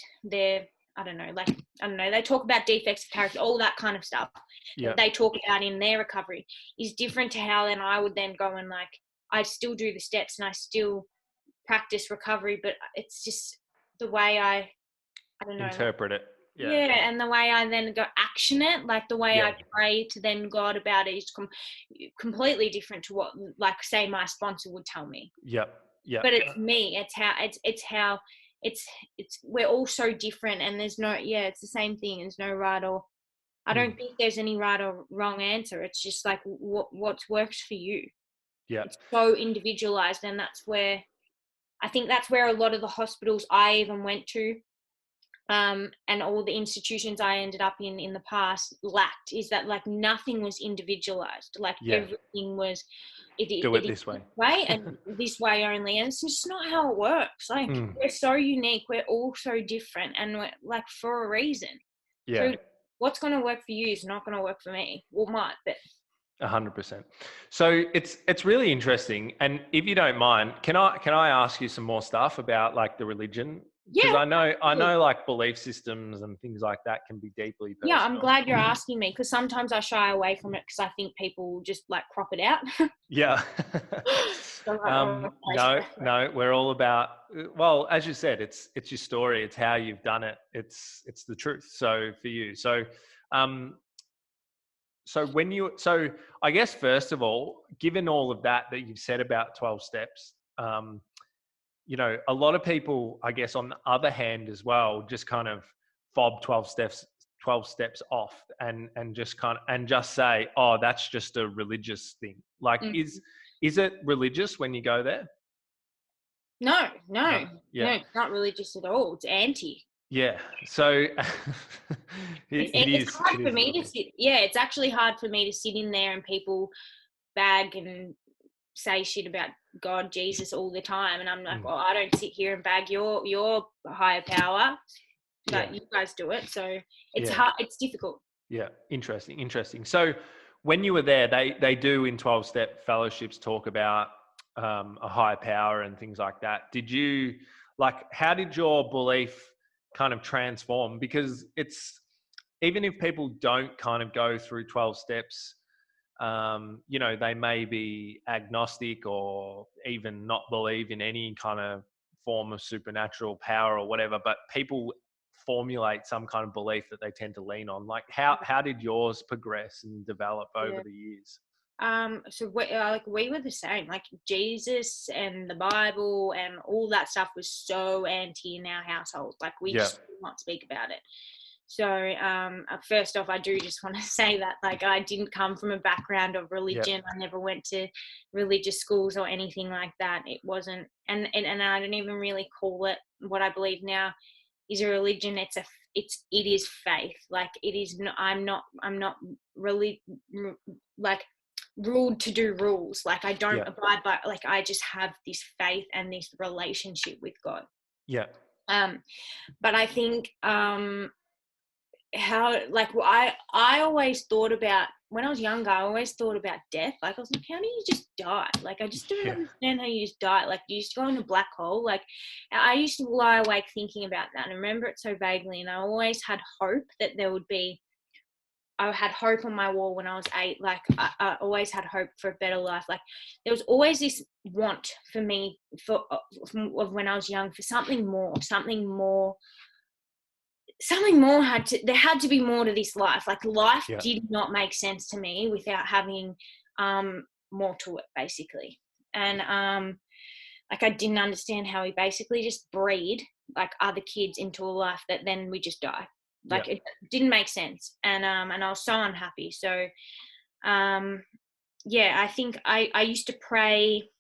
I don't know, they talk about defects of character, all that kind of stuff Yeah. that they talk about in their recovery is different to how then I would then go and like, I still do the steps, and I still practice recovery, but it's just the way I don't know, like, Interpret it. Yeah. yeah, and the way I then go action it, like the way Yeah. I pray to then God about it is completely different to what, like, say my sponsor would tell me. Yep. Yep. But it's me. It's we're all so different, and there's no, yeah, it's the same thing. There's no right or, I don't think there's any right or wrong answer. It's just like what works for you. Yeah. It's so individualized, and I think that's where a lot of the hospitals I even went to, and all the institutions I ended up in the past lacked, is that like nothing was individualized. Like Yeah. everything was, Do it is this way. and this way only, and it's just not how it works. Like we're so unique, we're all so different, and we're like for a reason. Yeah. So what's going to work for you is not going to work for me. Well, might, but 100%. So it's really interesting. And if you don't mind, can I ask you some more stuff about like the religion? Because yeah, I know like belief systems and things like that can be deeply yeah, I'm personal. glad you're asking me, because sometimes I shy away from it because I think people will just like crop it out. Yeah. So I'm like, oh, No, we're all about, well, as you said, it's your story, it's how you've done it. It's the truth. So for you. Um so I guess first of all, given all of that you've said about 12 steps, you know, a lot of people, I guess, on the other hand as well, just kind of fob 12 steps off and just and just say, oh, that's just a religious thing. Like, mm. is it religious when you go there? No, No. Yeah. it's not religious at all. It's anti. Yeah. So It's hard it for is a me little to bit. sit. Yeah, it's actually hard for me to sit in there and people bag and say shit about God, Jesus all the time, and I'm like, oh, I don't sit here and bag your higher power, Yeah. but you guys do it. So it's Yeah. hard. It's difficult. Yeah. Interesting. So when you were there, they do in 12-step fellowships talk about a higher power and things like that. Did you, like, how did your belief kind of transform? Because it's, even if people don't kind of go through 12 steps, you know, they may be agnostic or even not believe in any kind of form of supernatural power or whatever, but people formulate some kind of belief that they tend to lean on. Like, how did yours progress and develop over Yeah. the years? So we were the same. Like Jesus and the Bible and all that stuff was so anti in our household. Like we Yeah. just did not speak about it. So first off, I do just want to say that, like, I didn't come from a background of religion. I never went to religious schools or anything like that. It wasn't, and I don't even really call it what I believe now is a religion. It is faith. Like it is. I'm not really like ruled to do rules. Like I don't abide by. Like I just have this faith and this relationship with God. Yeah. But I think how, like, I always thought about, when I was younger, I always thought about death. Like I was like, how do you just die? Like I just don't understand how you just die. Like you just go in a black hole. Like I used to lie awake thinking about that and remember it so vaguely. And I always had hope that there would be, I had hope on my wall when I was 8. Like I always had hope for a better life. Like there was always this want for me of when I was young for something more, there had to be more to this life. Like life did not make sense to me without having more to it, basically. And like I didn't understand how we basically just breed like other kids into a life that then we just die. Like it didn't make sense. And I was so unhappy. So I think I used to pray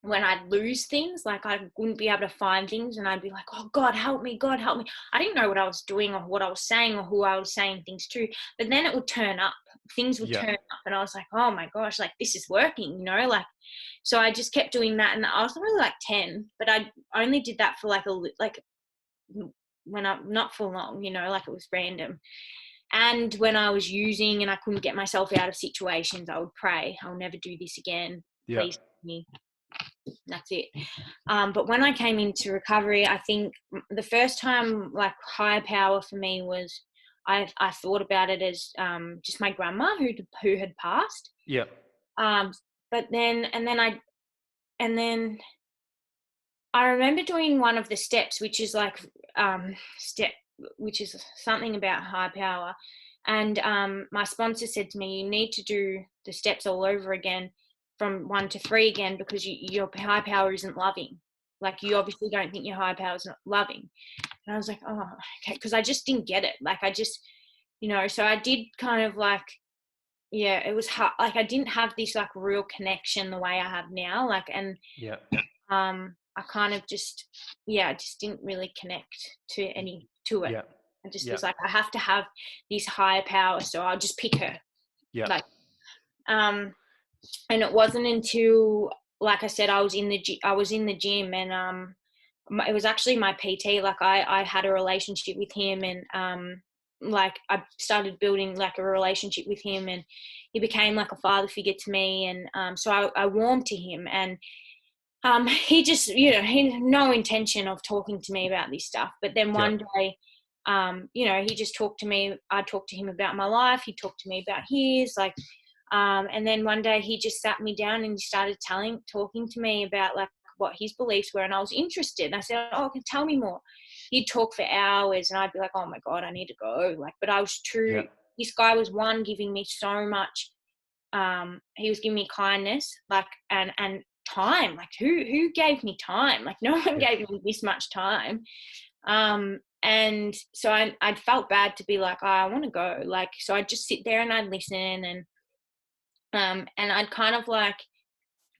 when I'd lose things, like I wouldn't be able to find things and I'd be like, oh, God, help me, God, help me. I didn't know what I was doing or what I was saying or who I was saying things to, but then it would turn up, things would turn up and I was like, oh my gosh, like this is working, you know, like, so I just kept doing that. And I was really like 10, but I only did that for like when I'm not for long, you know, like it was random. And when I was using and I couldn't get myself out of situations, I would pray, I'll never do this again. Please help me. That's it. But when I came into recovery, I think the first time like higher power for me was I thought about it as just my grandma who had passed. Yeah. But then I remember doing one of the steps, which is like step, which is something about high power. And my sponsor said to me, you need to do the steps all over again from 1 to 3 again, because your high power isn't loving. Like, you obviously don't think your high power is not loving. And I was like, oh, okay. Because I just didn't get it. Like, I just, so I did kind of like, yeah, it was hard. Like, I didn't have this like real connection the way I have now. Like, and Yeah. I kind of just, yeah, I just didn't really connect to it. Yeah. I just Yeah. was like, I have to have this higher power, so I'll just pick her. Yeah. Like, and it wasn't until, like I said, I was in the gym, and it was actually my PT. Like, I had a relationship with him, and like I started building like a relationship with him, and he became like a father figure to me, and so I warmed to him, and he just, he had no intention of talking to me about this stuff. But then one day, he just talked to me. I talked to him about my life. He talked to me about his, like, and then one day he just sat me down and he started talking to me about like what his beliefs were. And I was interested. And I said, oh, tell me more. He'd talk for hours and I'd be like, oh my God, I need to go. Like, but I was Yeah. this guy was giving me so much. He was giving me kindness, like, and time. Like, who gave me time? Like, no one gave me this much time. And so I'd felt bad to be like, oh, I want to go. Like, so I'd just sit there and I'd listen, and I'd kind of like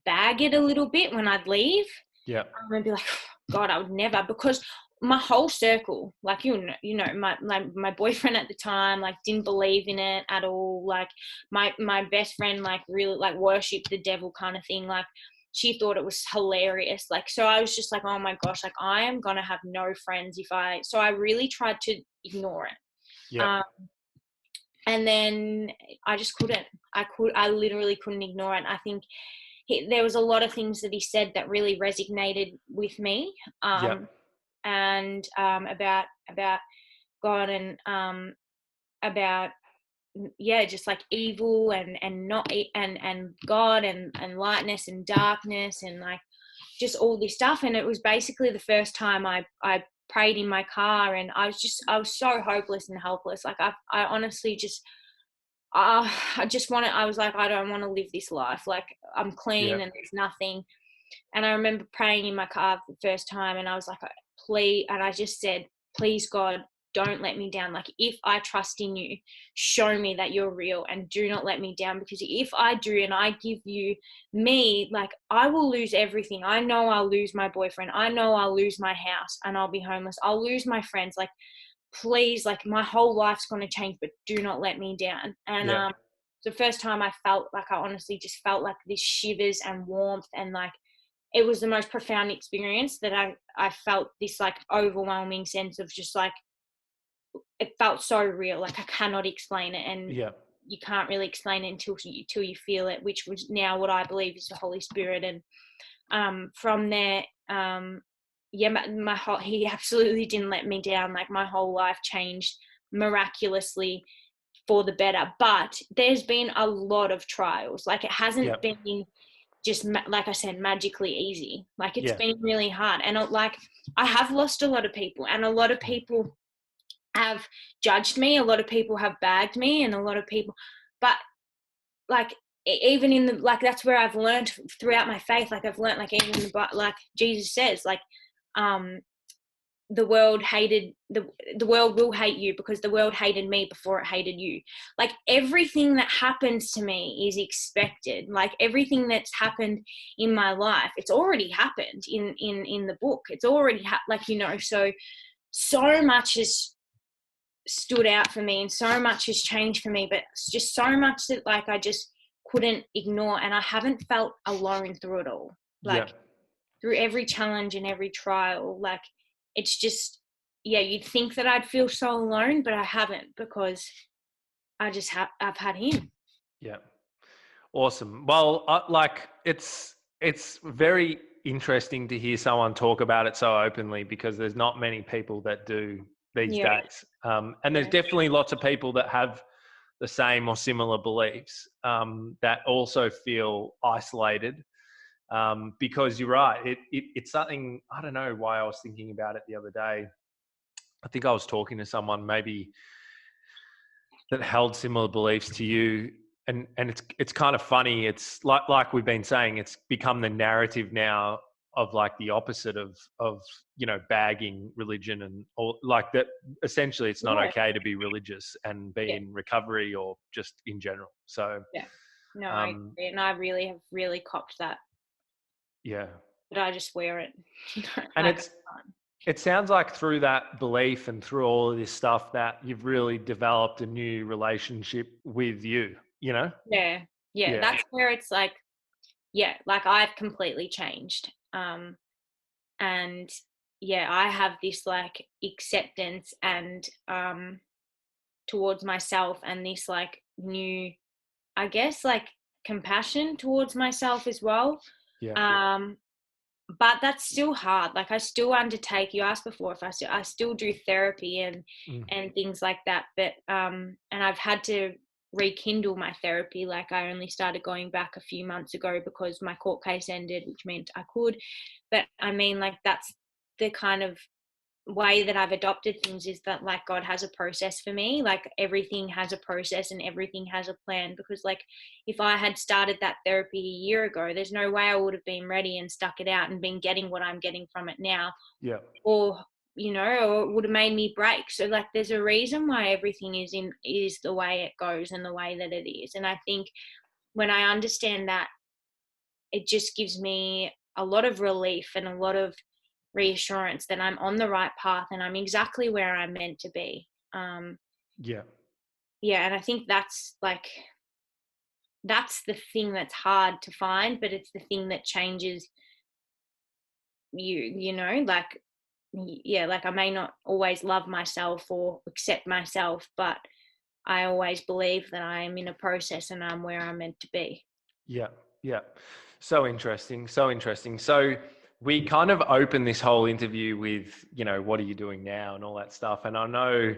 bag it a little bit when I'd leave. Yeah. I'd be like, God, I would never, because my whole circle, like, my boyfriend at the time, like, didn't believe in it at all. Like, my best friend, like, really like worshipped the devil kind of thing. Like, she thought it was hilarious. Like, so I was just like, oh my gosh, like, I am gonna have no friends so I really tried to ignore it. Yeah. And then I just couldn't. I literally couldn't ignore it. I think there was a lot of things that he said that really resonated with me, and about God, and about, yeah, just like evil and not, and God, and lightness and darkness, and like just all this stuff. And it was basically the first time I prayed in my car, and I was so hopeless and helpless. Like, I honestly just, I was like, I don't want to live this life. Like, I'm clean and there's nothing. And I remember praying in my car for the first time, and I was like, please, and I just said, please, God, don't let me down. Like, if I trust in you, show me that you're real, and do not let me down, because if I do and I give you me, like, I will lose everything. I know I'll lose my boyfriend. I know I'll lose my house and I'll be homeless. I'll lose my friends. Like, please, like, my whole life's going to change, but do not let me down. And the first time I felt like, I honestly just felt like this shivers and warmth, and like, it was the most profound experience that I felt this like overwhelming sense of just like, it felt so real. Like, I cannot explain it, and you can't really explain it until you feel it, which was now what I believe is the Holy Spirit. And from there, my whole, he absolutely didn't let me down. Like, my whole life changed miraculously for the better. But there's been a lot of trials. Like, it hasn't been just, like I said, magically easy. Like, it's been really hard. And like, I have lost a lot of people, and a lot of people have judged me. A lot of people have bagged me, and a lot of people, but like, even in the, like, that's where I've learned throughout my faith. Like, I've learned, like, even in the, like Jesus says, like, the world will hate you because the world hated me before it hated you. Like, everything that happens to me is expected. Like, everything that's happened in my life, it's already happened in the book. It's already so much has stood out for me, and so much has changed for me, but it's just so much that, like, I just couldn't ignore, and I haven't felt alone through it all. Like, through every challenge and every trial, like, it's just, you'd think that I'd feel so alone, but I haven't, because I've had him. Yeah. Awesome. Well, like, it's very interesting to hear someone talk about it so openly, because there's not many people that do these days. And there's definitely lots of people that have the same or similar beliefs, that also feel isolated. because you're right. It's something, I don't know why I was thinking about it the other day. I think I was talking to someone maybe that held similar beliefs to you. And it's kind of funny. It's like we've been saying, it's become the narrative now of like the opposite of bagging religion and all like that. Essentially, it's not Yeah. okay to be religious and be Yeah. in recovery or just in general. So Yeah. No, I agree. And I really have really copped that. Yeah. But I just wear it. And like, it sounds like through that belief and through all of this stuff that you've really developed a new relationship with you, Yeah. Yeah. That's where it's like, like I've completely changed. And I have this like acceptance and towards myself, and this like new, I guess, like compassion towards myself as well. Yeah. But that's still hard. Like I still undertake, you asked before if I still do therapy and things like that. But and I've had to rekindle my therapy. Like I only started going back a few months ago because my court case ended, which meant I could. But I mean, like that's the kind of way that I've adopted things, is that like God has a process for me. Like everything has a process and everything has a plan, because like if I had started that therapy a year ago, there's no way I would have been ready and stuck it out and been getting what I'm getting from it now. Yeah. Or or it would have made me break. So like there's a reason why everything is the way it goes and the way that it is. And I think when I understand that, it just gives me a lot of relief and a lot of reassurance that I'm on the right path and I'm exactly where I'm meant to be. Yeah. And I think that's the thing that's hard to find, but it's the thing that changes like like I may not always love myself or accept myself, but I always believe that I am in a process and I'm where I'm meant to be. Yeah. Yeah. So interesting. So interesting. So we kind of open this whole interview with, what are you doing now and all that stuff. And I know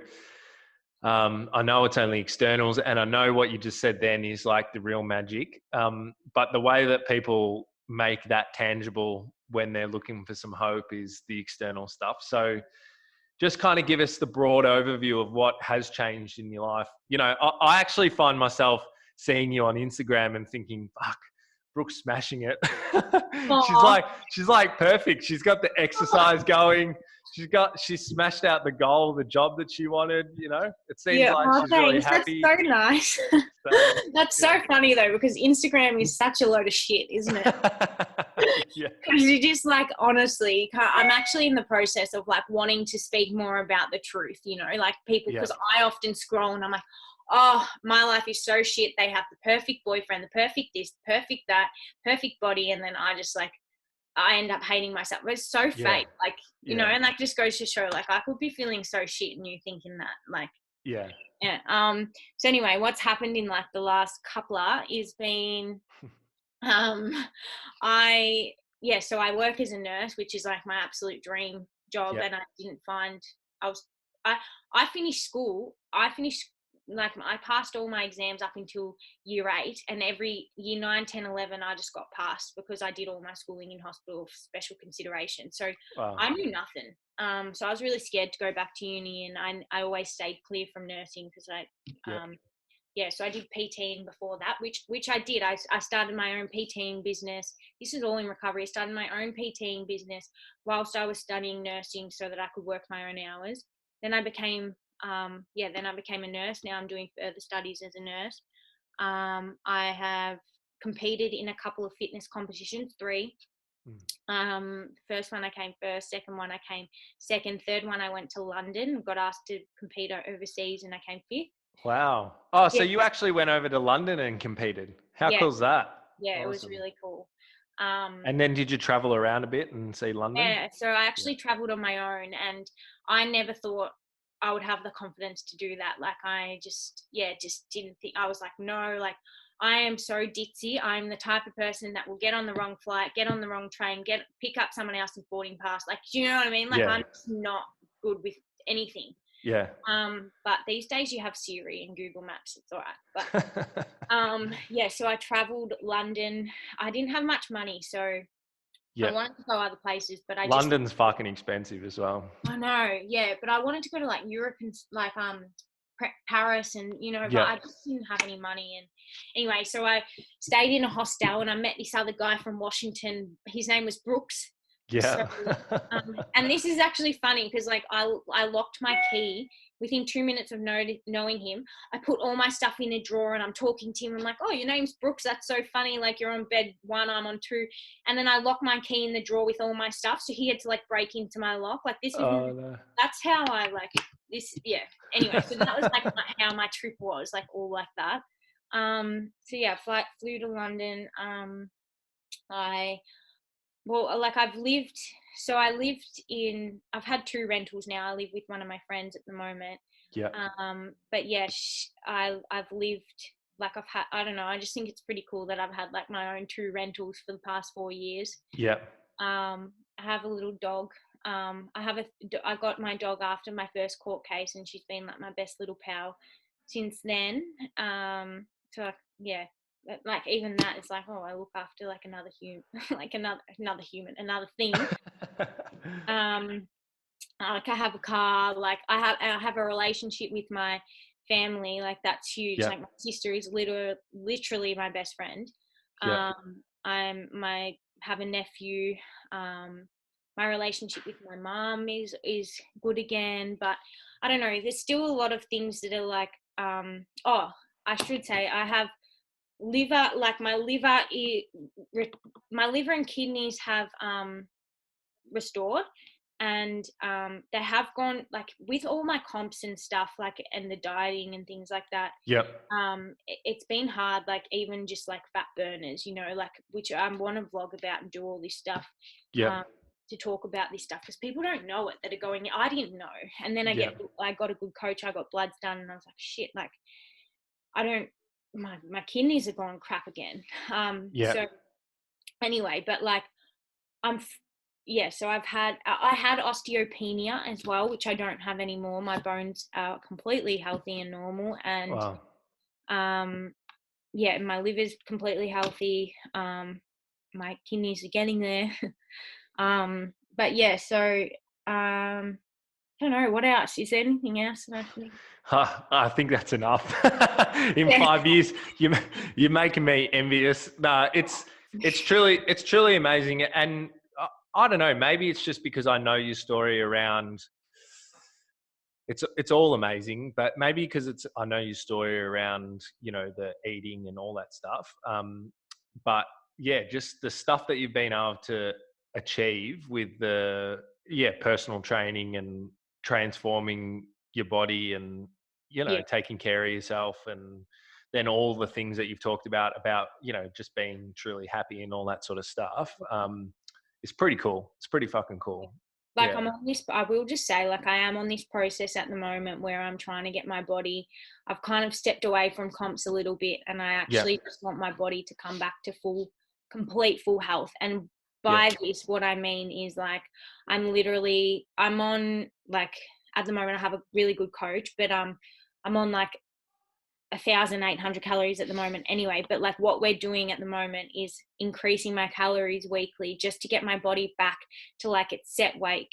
it's only externals, and I know what you just said then is like the real magic. But the way that people make that tangible when they're looking for some hope is the external stuff. So just kind of give us the broad overview of what has changed in your life. I actually find myself seeing you on Instagram and thinking, fuck, Brooke's smashing it. Aww. she's like perfect. She's got the exercise going. She smashed out the goal, the job that she wanted, It seems like she's really Thanks. happy. That's so nice. So, That's so funny though, because Instagram is such a load of shit, isn't it? Yeah. Because you just like, honestly, I'm actually in the process of like wanting to speak more about the truth, like people, because I often scroll and I'm like, oh, my life is so shit. They have the perfect boyfriend, the perfect this, perfect that, perfect body. And then I end up hating myself. It's so fake, like, and that just goes to show, like, I could be feeling so shit and you thinking that, like, Yeah. So anyway, what's happened in like the last couple is been, so I work as a nurse, which is like my absolute dream job. And I didn't find, I finished school. I passed all my exams up until year 8, and every year 9, 10, 11, I just got passed because I did all my schooling in hospital for special consideration. So I knew nothing. So I was really scared to go back to uni, and I always stayed clear from nursing because so I did PTing before that, which I did. I started my own PTing business. This is all in recovery. I started my own PTing business whilst I was studying nursing so that I could work my own hours. Then I became a nurse. Now I'm doing further studies as a nurse. I have competed in a couple of fitness competitions, 3. First one I came first, second one I came second, third one I went to London, got asked to compete overseas, and I came 5th. Wow. Oh, so you actually went over to London and competed. How cool is that? Yeah, awesome. It was really cool. And then did you travel around a bit and see London? Yeah, so I actually traveled on my own, and I never thought I would have the confidence to do that. Like I just didn't think. I was like, no, like I am so ditzy. I'm the type of person that will get on the wrong flight, get on the wrong train, pick up someone else and boarding pass. Like, do you know what I mean? Like I'm just not good with anything. Yeah. But these days you have Siri and Google Maps. It's all right. But yeah, so I traveled London. I didn't have much money, so I Yeah. wanted to go other places, but London's fucking expensive as well. I know, yeah, but I wanted to go to like Europe and like Paris and but Yeah. I just didn't have any money. And anyway, so I stayed in a hostel and I met this other guy from Washington. His name was Brooks. So Yeah. and this is actually funny because like I locked my key within 2 minutes of knowing him. I put all my stuff in a drawer and I'm talking to him. I'm like, oh, your name's Brooks. That's so funny. Like you're on bed 1, I'm on 2. And then I locked my key in the drawer with all my stuff. So he had to like break into my lock. Like this is, Oh, no. that's how I like this. Yeah. Anyway, so that was like how my trip was, like all like that. So yeah, flew to London. I've had 2 rentals now. I live with one of my friends at the moment. Yeah. But yeah, I've lived, like I don't know, I just think it's pretty cool that I've had like my own 2 rentals for the past 4 years. Yeah. I have a little dog. I got my dog after my first court case, and she's been like my best little pal since then. So like, yeah, like even that is like, oh, I look after like another human, like another human, another thing. Like I have a car, like I have a relationship with my family, like that's huge. Yeah. Like my sister is literally my best friend. Yeah. I have a nephew. My relationship with my mom is good again, but I don't know, there's still a lot of things that are like I should say I have liver, like my liver and kidneys have restored, and they have gone like with all my comps and stuff, like and the dieting and things like that. Yep. It's been hard, like even just like fat burners, like which I want to vlog about and do all this stuff. Yep. To talk about this stuff because people don't know it that are going. I didn't know, and then I got a good coach. I got bloods done, and I was like, shit, like I don't. My kidneys are going crap again. So anyway, but like so I had osteopenia as well, which I don't have anymore. My bones are completely healthy and normal, and Wow. my liver's completely healthy. My kidneys are getting there. But yeah, so I don't know what else. Is there anything else that I think? I think that's enough. In 5 years, you're making me envious. No, it's truly amazing, and I don't know. Maybe it's just because I know your story around. It's all amazing, but maybe because I know your story around the eating and all that stuff. But yeah, just the stuff that you've been able to achieve with the personal training and transforming your body and taking care of yourself, and then all the things that you've talked about just being truly happy and all that sort of stuff. It's pretty cool. It's pretty fucking cool. Like I'm on this, I will just say, like I am on this process at the moment where I'm trying to get my body. I've kind of stepped away from comps a little bit, and I actually just want my body to come back to complete full health. And by this, what I mean is like I'm on like at the moment I have a really good coach, but I'm on like 1,800 calories at the moment anyway, but like what we're doing at the moment is increasing my calories weekly just to get my body back to like its set weight,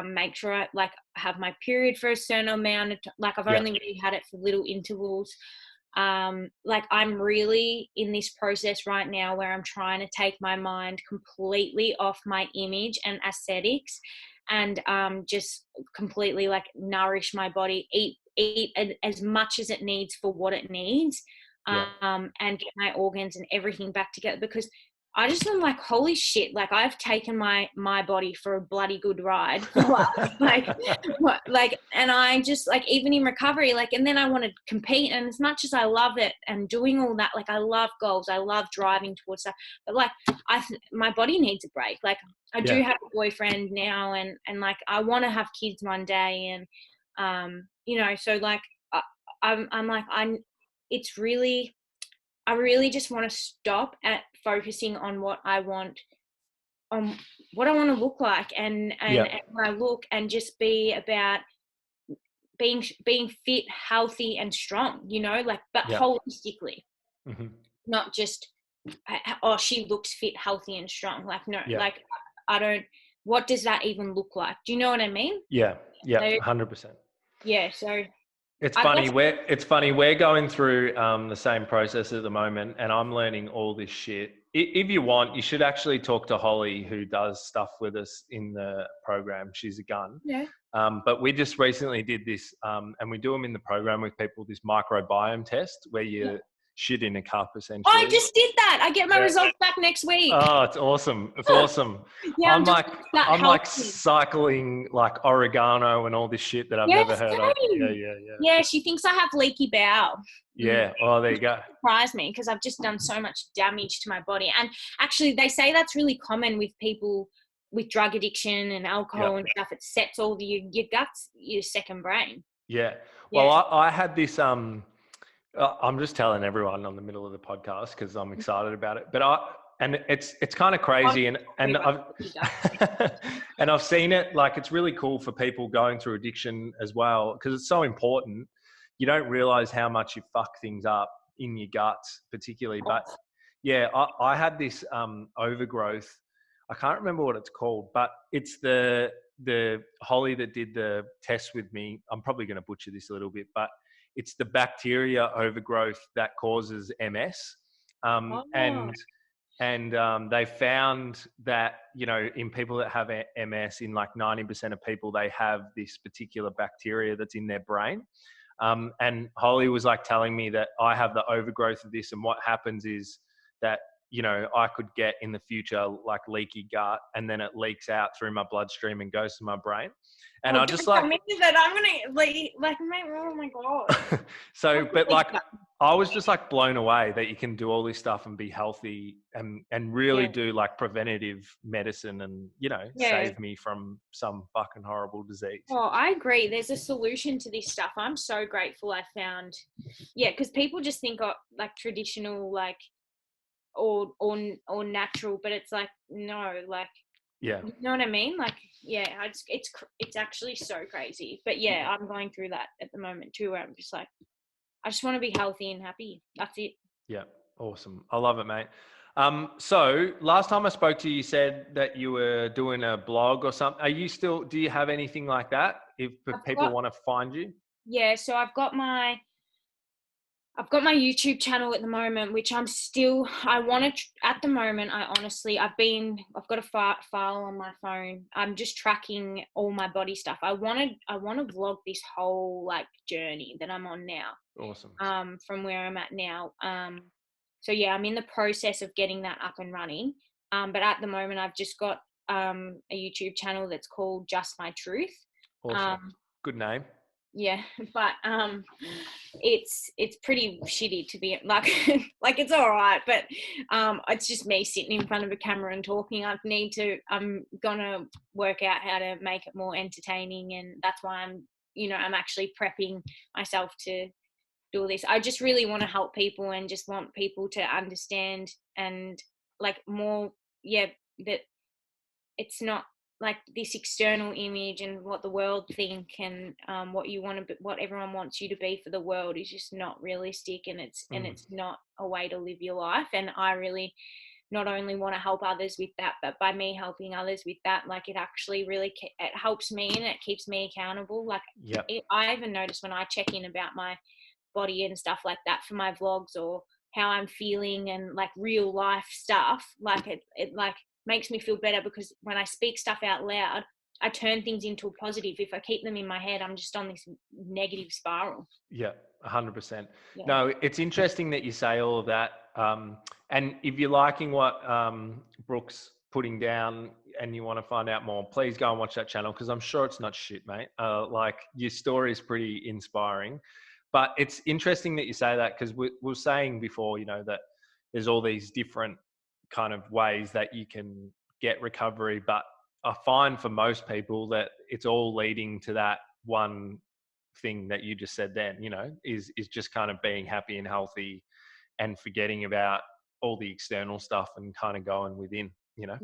make sure I like have my period for a certain amount of like I've only really had it for little intervals. Like I'm really in this process right now where I'm trying to take my mind completely off my image and aesthetics, and just completely like nourish my body, eat as much as it needs for what it needs, and get my organs and everything back together, because I just am like, holy shit, like I've taken my body for a bloody good ride. And I just like, even in recovery, like, and then I want to compete, and as much as I love it and doing all that, like I love goals, I love driving towards stuff, but like my body needs a break. Like I do have a boyfriend now, and like I want to have kids one day, and so like I'm like I really just want to stop at focusing on what I want to look like and when I look, and just be about being fit, healthy, and strong, you know, like, but Yeah. holistically, Hmm. not just, oh, she looks fit, healthy, and strong. Like, no, Yeah. like, I don't, what does that even look like? Do you know what I mean? Yeah. Yeah. So, 100%. yeah, so It's I funny. guess, We're going through the same process at the moment, and I'm learning all this shit. If you want, you should actually talk to Holly, who does stuff with us in the program. She's a gun. yeah. But we just recently did this, and we do them in the program with people. This microbiome test where you shit in a cup, Oh, I essentially. just did that. I get my Yeah. results back next week. Oh, it's awesome. It's awesome. Yeah, I'm I'm just like that I'm like healthy. cycling like oregano and all this shit that I've Yeah, never heard of. Yeah, same. yeah, yeah. Yeah, she thinks I have leaky bowel. Yeah. Oh, there you go. Surprised me because I've just done so much damage to my body. And actually, they say that's really common with people with drug addiction and Yeah. alcohol and stuff. It sets all your guts, your second brain. Yeah. Well, Yeah. I had this. I'm just telling everyone on the middle of the podcast because I'm excited about it. But it's kind of crazy, and I've and I've seen it. Like, it's really cool for people going through addiction as well because it's so important. You don't realize how much you fuck things up in your guts, particularly. But yeah, I had this overgrowth. I can't remember what it's called, but it's the Holly that did the test with me. I'm probably going to butcher this a little bit, but it's the bacteria overgrowth that causes MS. Um, Oh, and and they found that, in people that have MS, in like 90% of people, they have this particular bacteria that's in their brain. And Holly was like telling me that I have the overgrowth of this, and what happens is that, I could get in the future like leaky gut, and then it leaks out through my bloodstream and goes to my brain. And oh, I don't just tell like, me that. I'm gonna oh my god. so, but like, I was just like blown away that you can do all this stuff and be healthy and really Yeah, do like preventative medicine and, yeah. save me from some fucking horrible disease. Oh, I agree. There's a solution to this stuff. I'm so grateful I found. Yeah, because people just think of like traditional, like, or natural, but it's like, no, like, Yeah. you know what I mean? Like, yeah, it's actually so crazy. But yeah, I'm going through that at the moment too, where I'm just like, I just want to be healthy and happy. That's it. Yeah. Awesome. I love it, mate. So last time I spoke to you, you said that you were doing a blog or something. Do you have anything like that? If I've people got want to find you? Yeah, so I've got my YouTube channel at the moment, which I want to, at the moment, I've got a file on my phone. I'm just tracking all my body stuff. I want to vlog this whole like journey that I'm on now, Awesome. from where I'm at now. So yeah, I'm in the process of getting that up and running. But at the moment, I've just got a YouTube channel that's called Just My Truth. Awesome. Um, Good name. yeah, but it's pretty shitty to be like like it's all right, but it's just me sitting in front of a camera and talking. I'm gonna work out how to make it more entertaining, and that's why I'm actually prepping myself to do all this. I just really want to help people and just want people to understand, and like, more, yeah, that it's not like this external image and what the world think, and what everyone wants you to be for the world is just not realistic, and Mm. it's not a way to live your life. And I really not only want to help others with that, but by me helping others with that, like, it actually really it helps me and it keeps me accountable. Like, Yep. I even notice when I check in about my body and stuff like that for my vlogs, or how I'm feeling, and like real life stuff, like, it like makes me feel better, because when I speak stuff out loud, I turn things into a positive. If I keep them in my head, I'm just on this negative spiral. Yeah, 100%. Yeah. No, it's interesting that you say all of that. And if you're liking what Brooke's putting down and you want to find out more, please go and watch that channel, because I'm sure it's not shit, mate. Like, your story is pretty inspiring. But it's interesting that you say that, because we were saying before, that there's all these different kind of ways that you can get recovery. But I find for most people that it's all leading to that one thing that you just said then, is just kind of being happy and healthy and forgetting about all the external stuff and kind of going within. Yeah,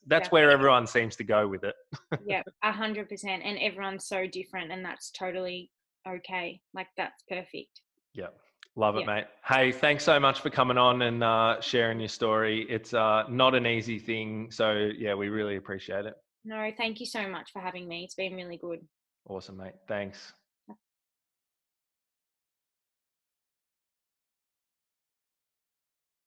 That's where everyone seems to go with it. yeah, 100%. And everyone's so different, and that's totally okay. Like that's perfect. Yeah. Love it, Yeah. mate. Hey, thanks so much for coming on and sharing your story. It's not an easy thing. So, yeah, we really appreciate it. No, thank you so much for having me. It's been really good. Awesome, mate. Thanks.